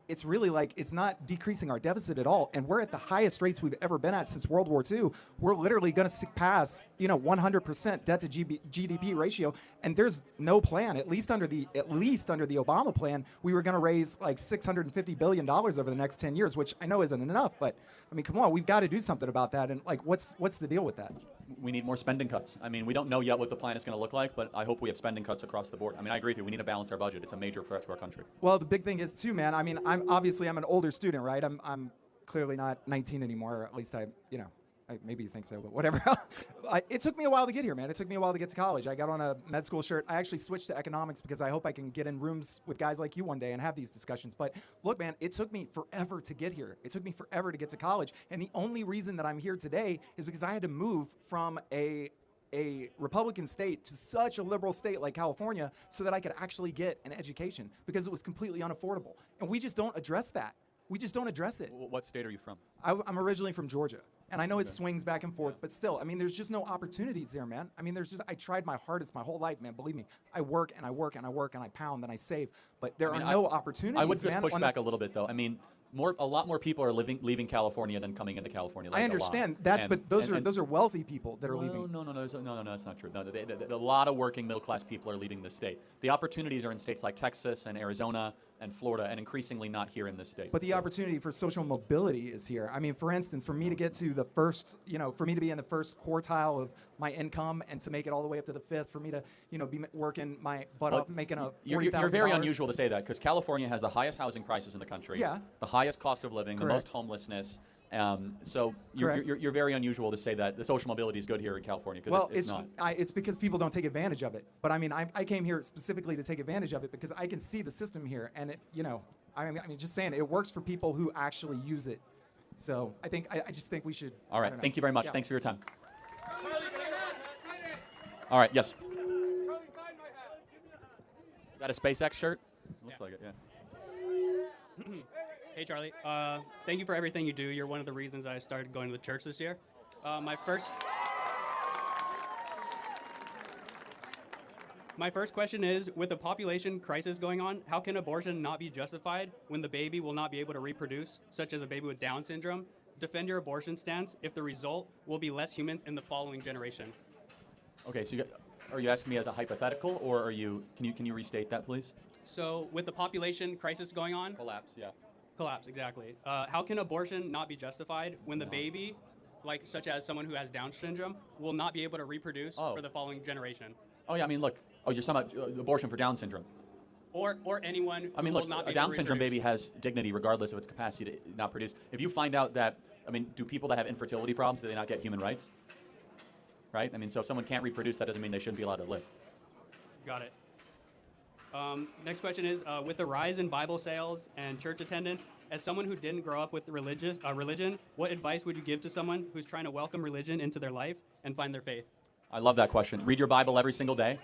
it's really like it's not decreasing our deficit at all. And we're at the highest rates we've ever been at since World War II. We're literally going to pass, 100% debt to GDP ratio. And there's no plan, at least under the Obama plan, we were going to raise like $650 billion over the next 10 years, which I know isn't enough. But I mean, come on, we've got to do something about that. And like, what's the deal with that? We need more spending cuts. I mean, we don't know yet what the plan is going to look like, but I hope we have spending cuts across the board. I mean, I agree with you. We need to balance our budget. It's a major threat to our country. Well, the big thing is too, man. I mean, I'm an older student, right? I'm clearly not 19 anymore, or at least maybe you think so, but whatever. It took me a while to get here, man. It took me a while to get to college. I got on a med school shirt. I actually switched to economics because I hope I can get in rooms with guys like you one day and have these discussions. But look, man, it took me forever to get here. It took me forever to get to college. And the only reason that I'm here today is because I had to move from a Republican state to such a liberal state like California so that I could actually get an education because it was completely unaffordable. And we just don't address that. We just don't address it. What state are you from? I'm originally from Georgia. And I know it swings back and forth, but still, I mean, there's just no opportunities there, man. I mean, I tried my hardest my whole life, man. Believe me, I work and I work and I work and I pound and I save, but there are no opportunities, I would just man, push back a little bit, though. I mean, a lot more people are leaving California than coming into California. Like I understand but those are wealthy people that are leaving. No, that's not true. No, a lot of working middle class people are leaving this state. The opportunities are in states like Texas and Arizona and Florida, and increasingly not here in this state. But the opportunity for social mobility is here. I mean, for instance, for me to get to the first, for me to be in the first quartile of my income and to make it all the way up to the fifth, for me to, be working my butt off, making a $40,000. You're very unusual to say that because California has the highest housing prices in the country. Yeah. The highest cost of living, Correct. the most homelessness. So you're very unusual to say that the social mobility is good here in California because it's not. It's because people don't take advantage of it. But I mean, I came here specifically to take advantage of it because I can see the system here, and I mean, just saying it works for people who actually use it. So I just think we should. All right. Thank you very much. Yeah. Thanks for your time. All right. Yes. Is that a SpaceX shirt? Looks like it. Yeah. Hey, Charlie. Thank you for everything you do. You're one of the reasons I started going to the church this year. My first question is, with the population crisis going on, how can abortion not be justified when the baby will not be able to reproduce, such as a baby with Down syndrome? Defend your abortion stance if the result will be less humans in the following generation. Okay, so are you asking me as a hypothetical, or are you? Can you restate that, please? So, with the population crisis going on, collapse, yeah. Collapse, exactly. How can abortion not be justified when the baby, such as someone who has Down syndrome, will not be able to reproduce for the following generation? Oh yeah, I mean, look. Oh, you're talking about abortion for Down syndrome. Or anyone I mean, who look, will not be a Down able to syndrome reproduce. baby has dignity regardless of its capacity to not produce. If you find out that, I mean, do people that have infertility problems, do they not get human rights? Right? I mean, so if someone can't reproduce, that doesn't mean they shouldn't be allowed to live. Got it. Next question is, with the rise in Bible sales and church attendance, as someone who didn't grow up with religion, what advice would you give to someone who's trying to welcome religion into their life and find their faith? I love that question. Read your Bible every single day.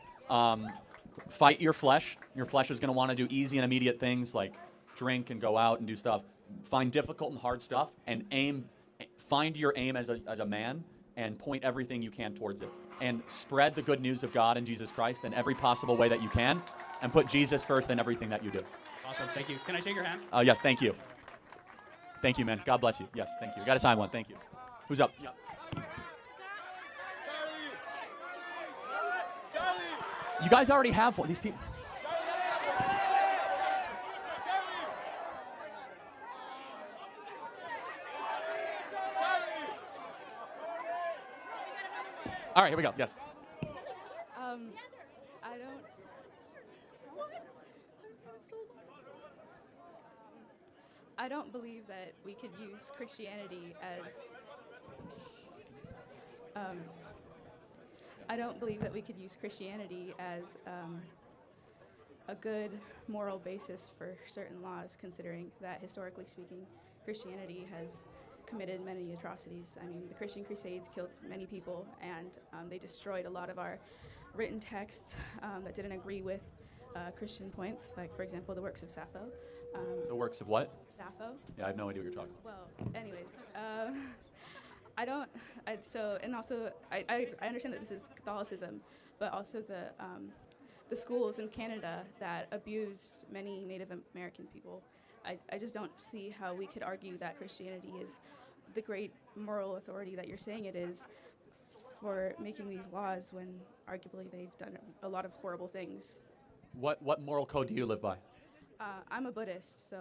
Fight your flesh. Your flesh is going to want to do easy and immediate things like drink and go out and do stuff. Find difficult and hard stuff and find your aim as a man and point everything you can towards it. And spread the good news of God and Jesus Christ in every possible way that you can. And put Jesus first in everything that you do. Awesome, thank you. Can I shake your hand? Yes, thank you. Thank you, man. God bless you. Yes, thank you. Got to sign one. Thank you. Who's up? Yep. You guys already have one. These people. All right, here we go. Yes. I don't believe that we could use Christianity as a good moral basis for certain laws, considering that historically speaking, Christianity has committed many atrocities. I mean, the Christian Crusades killed many people, and they destroyed a lot of our written texts that didn't agree with Christian points, like, for example, the works of Sappho. The works of what? Sappho. Yeah, I have no idea what you're talking about. Well, anyways, I understand that this is Catholicism, but also the schools in Canada that abused many Native American people. I just don't see how we could argue that Christianity is the great moral authority that you're saying it is for making these laws when arguably they've done a lot of horrible things. What moral code do you live by? I'm a Buddhist, so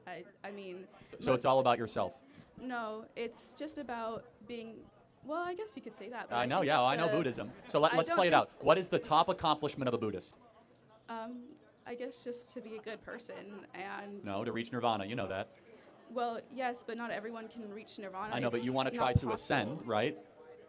I mean... So it's all about yourself? No, it's just about being... Well, I guess you could say that. But I know, yeah, I know Buddhism. So let's play it out. What is the top accomplishment of a Buddhist? I guess just to be a good person and... No, to reach nirvana, you know that. Well, yes, but not everyone can reach nirvana. I know, but you want to It's try not to possible. ascend, right?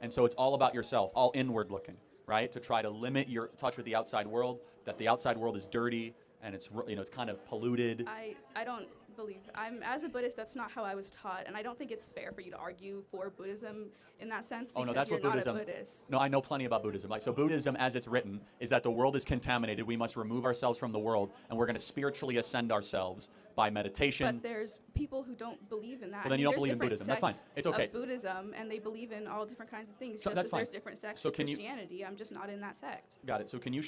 And so it's all about yourself, all inward looking, right? To try to limit your touch with the outside world, that the outside world is dirty and it's kind of polluted. I don't believe as a Buddhist, that's not how I was taught, and I don't think it's fair for you to argue for Buddhism in that sense because Oh no, that's you're what Buddhism. not a Buddhist. No, I know plenty about Buddhism. So Buddhism, as it's written, is that the world is contaminated. We must remove ourselves from the world, and we're going to spiritually ascend ourselves by meditation. But there's people who don't believe in that. Well, then you don't There's believe in different Buddhism. That's fine. sects It's okay. Of Buddhism, and they believe in all different kinds of things. So Just that's as fine. there's different sects So of can you- Christianity, I'm just not in that sect. Got it. So can you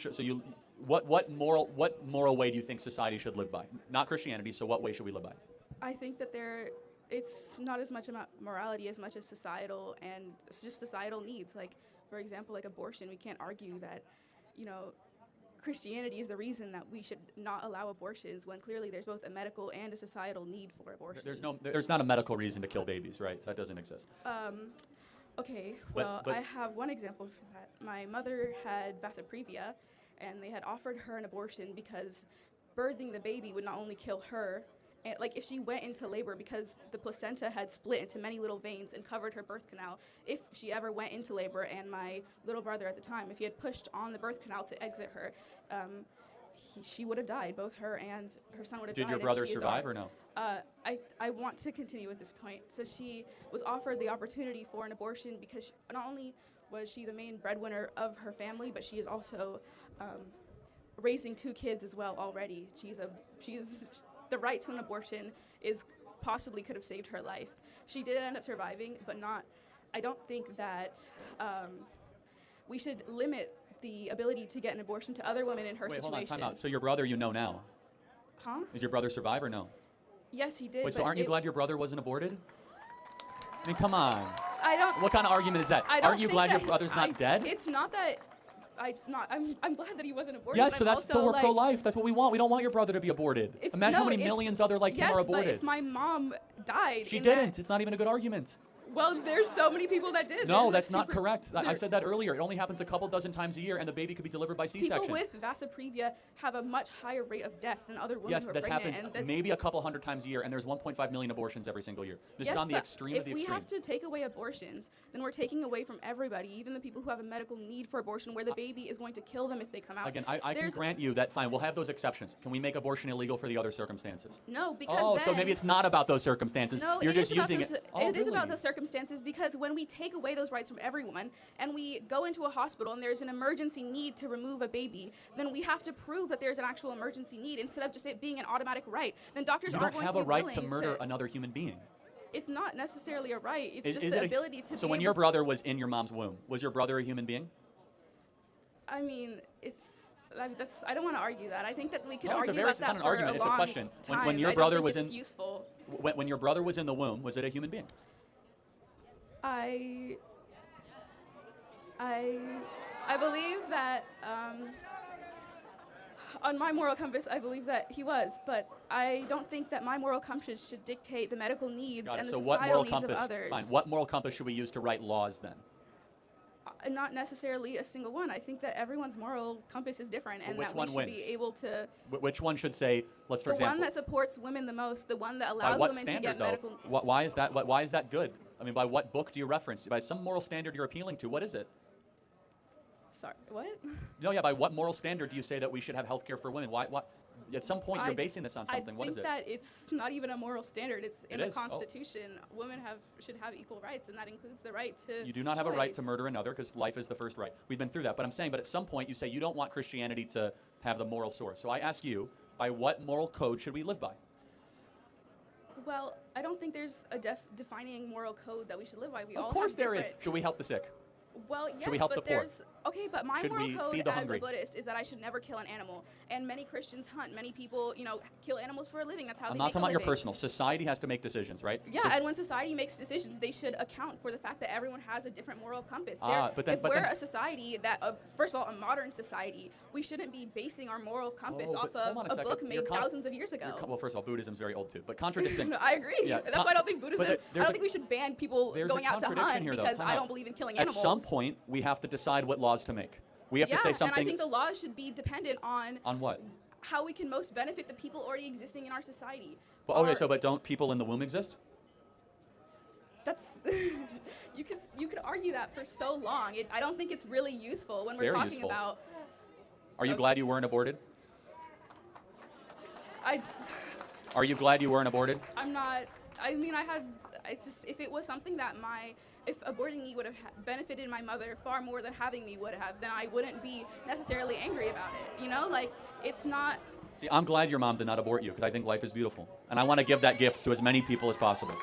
what moral way do you think society should live by? Not Christianity. So what way should we live by? I think that it's not as much about morality as much as societal and it's just societal needs. Like, for example, like abortion, we can't argue that, Christianity is the reason that we should not allow abortions when clearly there's both a medical and a societal need for abortion. There's not a medical reason to kill babies, right? So that doesn't exist. Okay, But- well, I have one example for that. My mother had Vasoprevia, and they had offered her an abortion because birthing the baby would not only kill her, and, like if she went into labor because the placenta had split into many little veins and covered her birth canal, if she ever went into labor and my little brother at the time, if he had pushed on the birth canal to exit her, she would have died. Both her and her son would have died. Did your and brother she is survive or no? I want to continue with this point. So she was offered the opportunity for an abortion because not only was she the main breadwinner of her family, but she is also raising 2 kids as well already. She's the right to an abortion is possibly could have saved her life. She did end up surviving, but not I don't think that we should limit the ability to get an abortion to other women in her Wait, situation. hold on, time out. So your brother you know now. Huh? Is your brother survive or no? Yes, he did. Wait, so but aren't you glad your brother wasn't aborted? I mean, come on. I don't. What kind of argument is that? I don't Aren't you think glad your that- brother's not dead? It's not that. I'm glad that he wasn't aborted. Yes, but so I'm that's also, still we're like, pro-life. That's what we want. We don't want your brother to be aborted. Imagine how many millions other like him yes, are aborted. But if my mom died, She in didn't. It's not even a good argument. Well, there's so many people that did. No, There's a that's not super- correct. I there- said that earlier. It only happens a couple dozen times a year, and the baby could be delivered by C-section. People with vasoprevia have a much higher rate of death than other women Yes, who are this pregnant. happens and that's, maybe a couple hundred times a year, and there's 1.5 million abortions every single year. This yes, is on the but extreme if of the we extreme. have to take away abortions, then we're taking away from everybody, even the people who have a medical need for abortion, where the baby is going to kill them if they come out. Again, I can There's- grant you that, fine, we'll have those exceptions. Can we make abortion illegal for the other circumstances? No, because Oh, so then- maybe it's not about those circumstances. No, You're it just is about using those, it. Oh, it is about really? those circumstances because when we take away those rights from everyone and we go into a hospital and there's an emergency need to remove a baby, then we have to prove that there's an actual emergency need instead of just it being an automatic right. Then doctors You aren't don't going have to a be right willing to murder another human being. It's not necessarily a right. It's Is- just is the it a- ability to So be when able your brother was in your mom's womb, was your brother a human being? I mean, I don't want to argue that. I think that we could No, it's argue a very about it's that not an for argument. a It's a long question. time. When your I don't brother think was it's in, useful. when your brother was in the womb, was it a human being? I believe that on my moral compass, I believe that he was, but I don't think that my moral compass should dictate the medical needs Got it. and the So what societal moral needs compass? of others. Fine. What moral compass should we use to write laws then? Not necessarily a single one. I think that everyone's moral compass is different, and which that we one should wins? be able to. Which one should say, let's for The example, one that supports women the most, the one that by allows what women to standard get though? medical. Why is that? Why is that good? I mean, by what book do you reference? By some moral standard you're appealing to? What is it? Sorry, what? No, yeah. By what moral standard do you say that we should have health care for women? Why? At some point, you're basing this on something. What is it? I think that it's not even a moral standard. It's in It the is? Oh. Constitution. Women should have equal rights, and that includes the right to. You do not have a right to choice. murder another because life is the first right. We've been through that. But I'm saying, but at some point you say you don't want Christianity to have the moral source. So I ask you, by what moral code should we live by? Well, I don't think there's a defining moral code that we should live by. We all Of course have there is. different- Should we help the sick? Well, yes, Should we help but the poor? there's okay, but my Should moral we code feed the as hungry? a Buddhist is that I should never kill an animal. And many Christians hunt. Many people, kill animals for a living. That's how I'm they not make talking a about your living. personal. Society has to make decisions, right? Yeah, So- and when society makes decisions, they should account for the fact that everyone has a different moral compass. But then- if but we're then- a society that, first of all, a modern society, we shouldn't be basing our moral compass Oh, off but hold on of a second. book You're made thousands of years ago. Well, first of all, Buddhism's very old too. But contradicting. No, I agree. Yeah, That's why I don't think Buddhism. but I there's don't a- think we should ban people There's going a out to contradiction hunt here, though. because Time I out. don't believe in killing At animals. some point, we have to decide what laws to make. We have yeah, to say something. and I think the laws should be dependent on what? how we can most benefit the people already existing in our society. But, okay, but don't people in the womb exist? That's you could argue that for so long. I don't think it's really useful when It's we're very talking useful. about. Are you glad you weren't aborted? I Are you glad you weren't aborted? I'm not. I mean, if it was something that if aborting me would have benefited my mother far more than having me would have, then I wouldn't be necessarily angry about it. It's not. See, I'm glad your mom did not abort you because I think life is beautiful. And I want to give that gift to as many people as possible.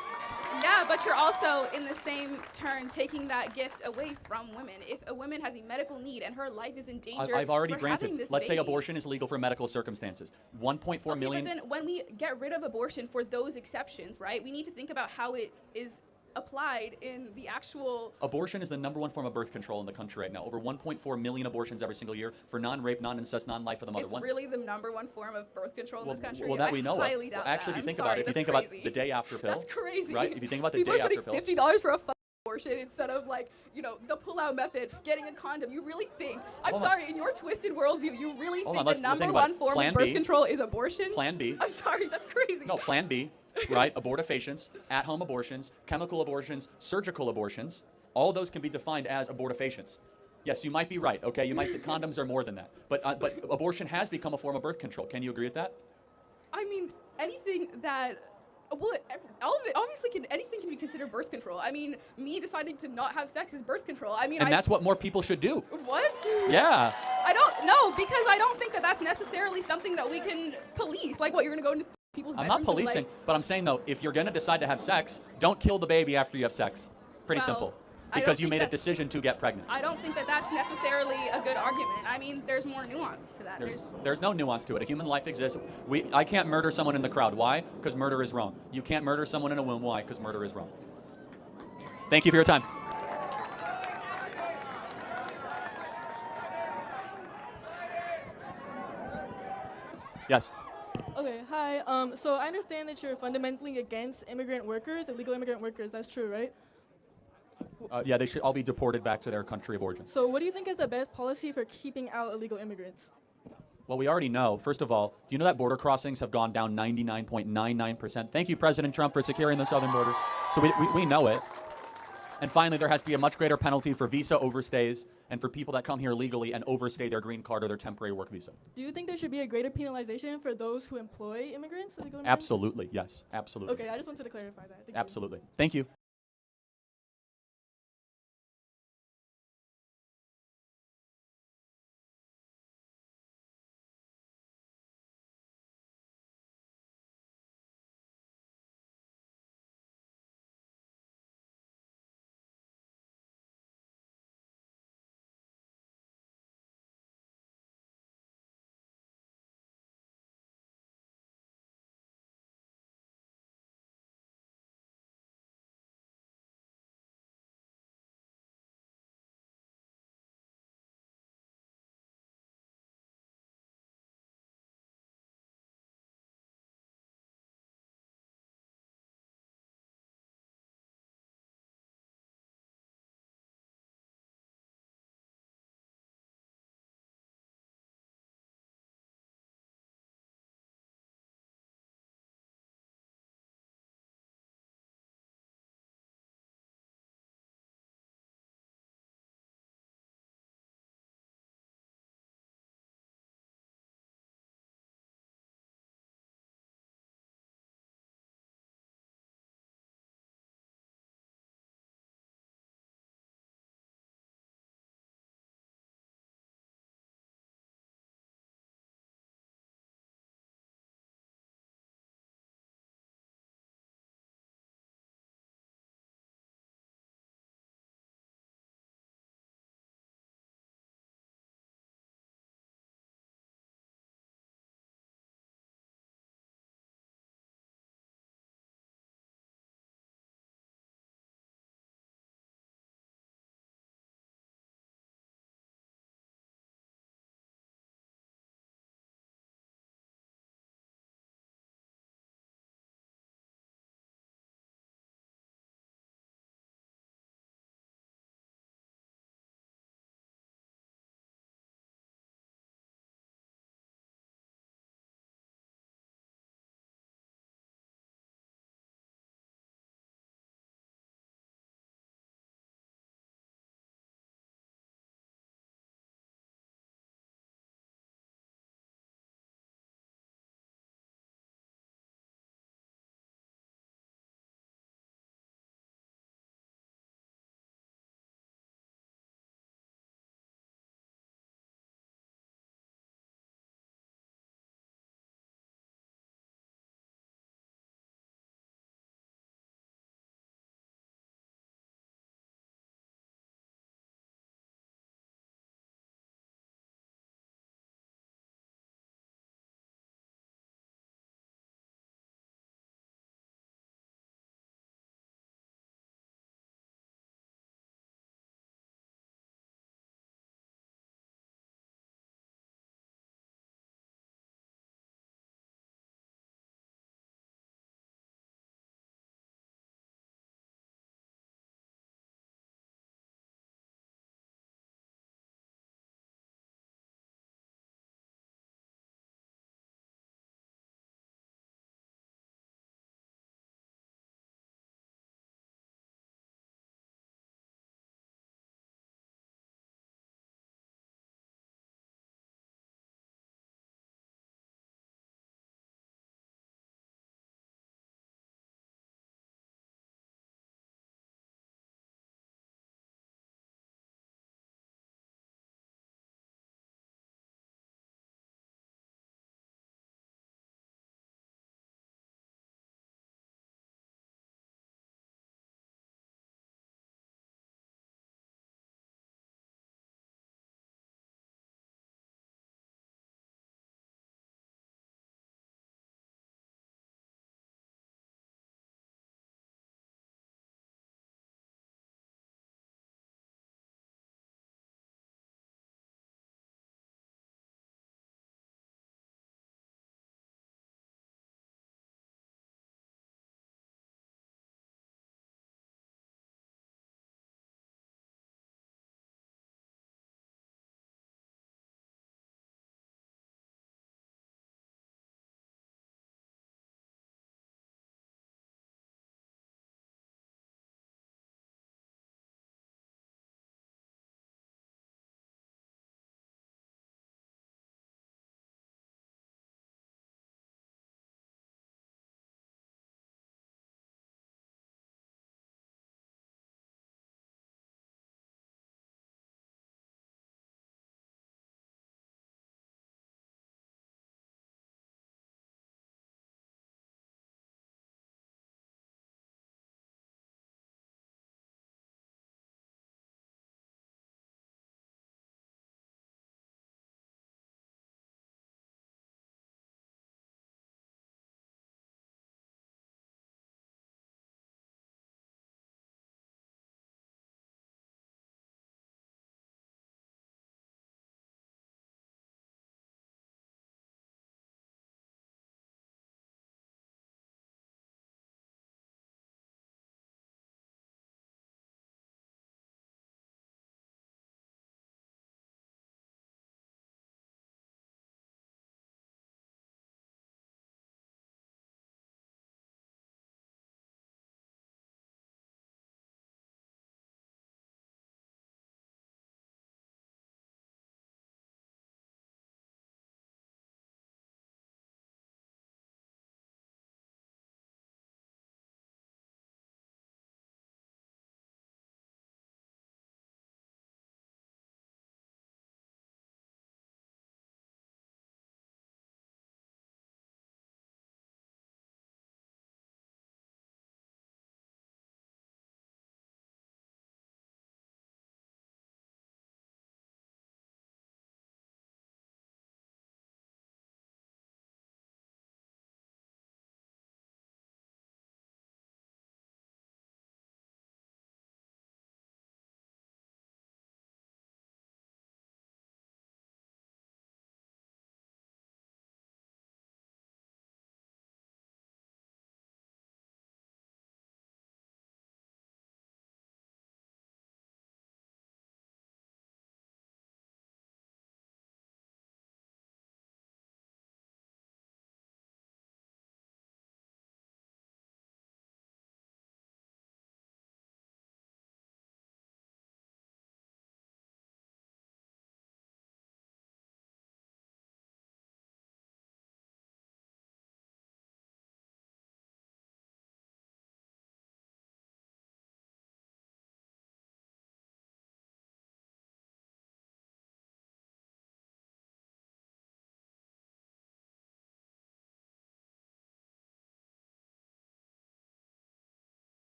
Yeah, but you're also in the same turn taking that gift away from women. If a woman has a medical need and her life is in danger, I've already for having granted. this Let's say baby. abortion is legal for medical circumstances. 1.4 Okay, million. but then when we get rid of abortion for those exceptions, right? We need to think about how it is applied in the actual. Abortion is the #1 form of birth control in the country right now. Over 1.4 million abortions every single year for non-rape, non-incest, non-life of the mother. It's really the #1 form of birth control in this country. Well, that we know of. highly doubt Actually, that. if you think I'm about sorry, it, if you that's think crazy. about the day after pill. That's crazy. Right? If you think about the People day are after spending pill. $50 for a abortion instead of the pull-out method, getting a condom. You really think? I'm Hold on. sorry, in your twisted worldview, you really Hold think on, the let's think about #1 it. form Plan of birth B. control is abortion? Plan B. I'm sorry, that's crazy. No, Plan B, right? Abortifacients, at-home abortions, chemical abortions, surgical abortions. All those can be defined as abortifacients. Yes, you might be right. Okay, you might say condoms are more than that. But abortion has become a form of birth control. Can you agree with that? I mean, anything that. Well, all of it, obviously, anything can be considered birth control. I mean, me deciding to not have sex is birth control. I mean, And that's what more people should do. What? Yeah. I don't know, because I don't think that that's necessarily something that we can police. Like, what, you're going to go into people's I'm bedrooms not policing, and, but I'm saying though, if you're gonna decide to have sex, don't kill the baby after you have sex. Pretty Well, simple. Because you made a decision to get pregnant. I don't think that that's necessarily a good argument. I mean, there's more nuance to that. There's no nuance to it. A human life exists. I can't murder someone in the crowd. Why? Because murder is wrong. You can't murder someone in a womb. Why? Because murder is wrong. Thank you for your time. Yes. Okay, hi. So I understand that you're fundamentally against immigrant workers, illegal immigrant workers. That's true, right? Yeah, they should all be deported back to their country of origin. So what do you think is the best policy for keeping out illegal immigrants? Well, we already know. First of all, do you know that border crossings have gone down 99.99%? Thank you, President Trump, for securing the southern border. So we know it. And finally, there has to be a much greater penalty for visa overstays and for people that come here legally and overstay their green card or their temporary work visa. Do you think there should be a greater penalization for those who employ immigrants, illegal immigrants? Absolutely, yes, absolutely. Okay, I just wanted to clarify that. Thank you. Absolutely. Thank you.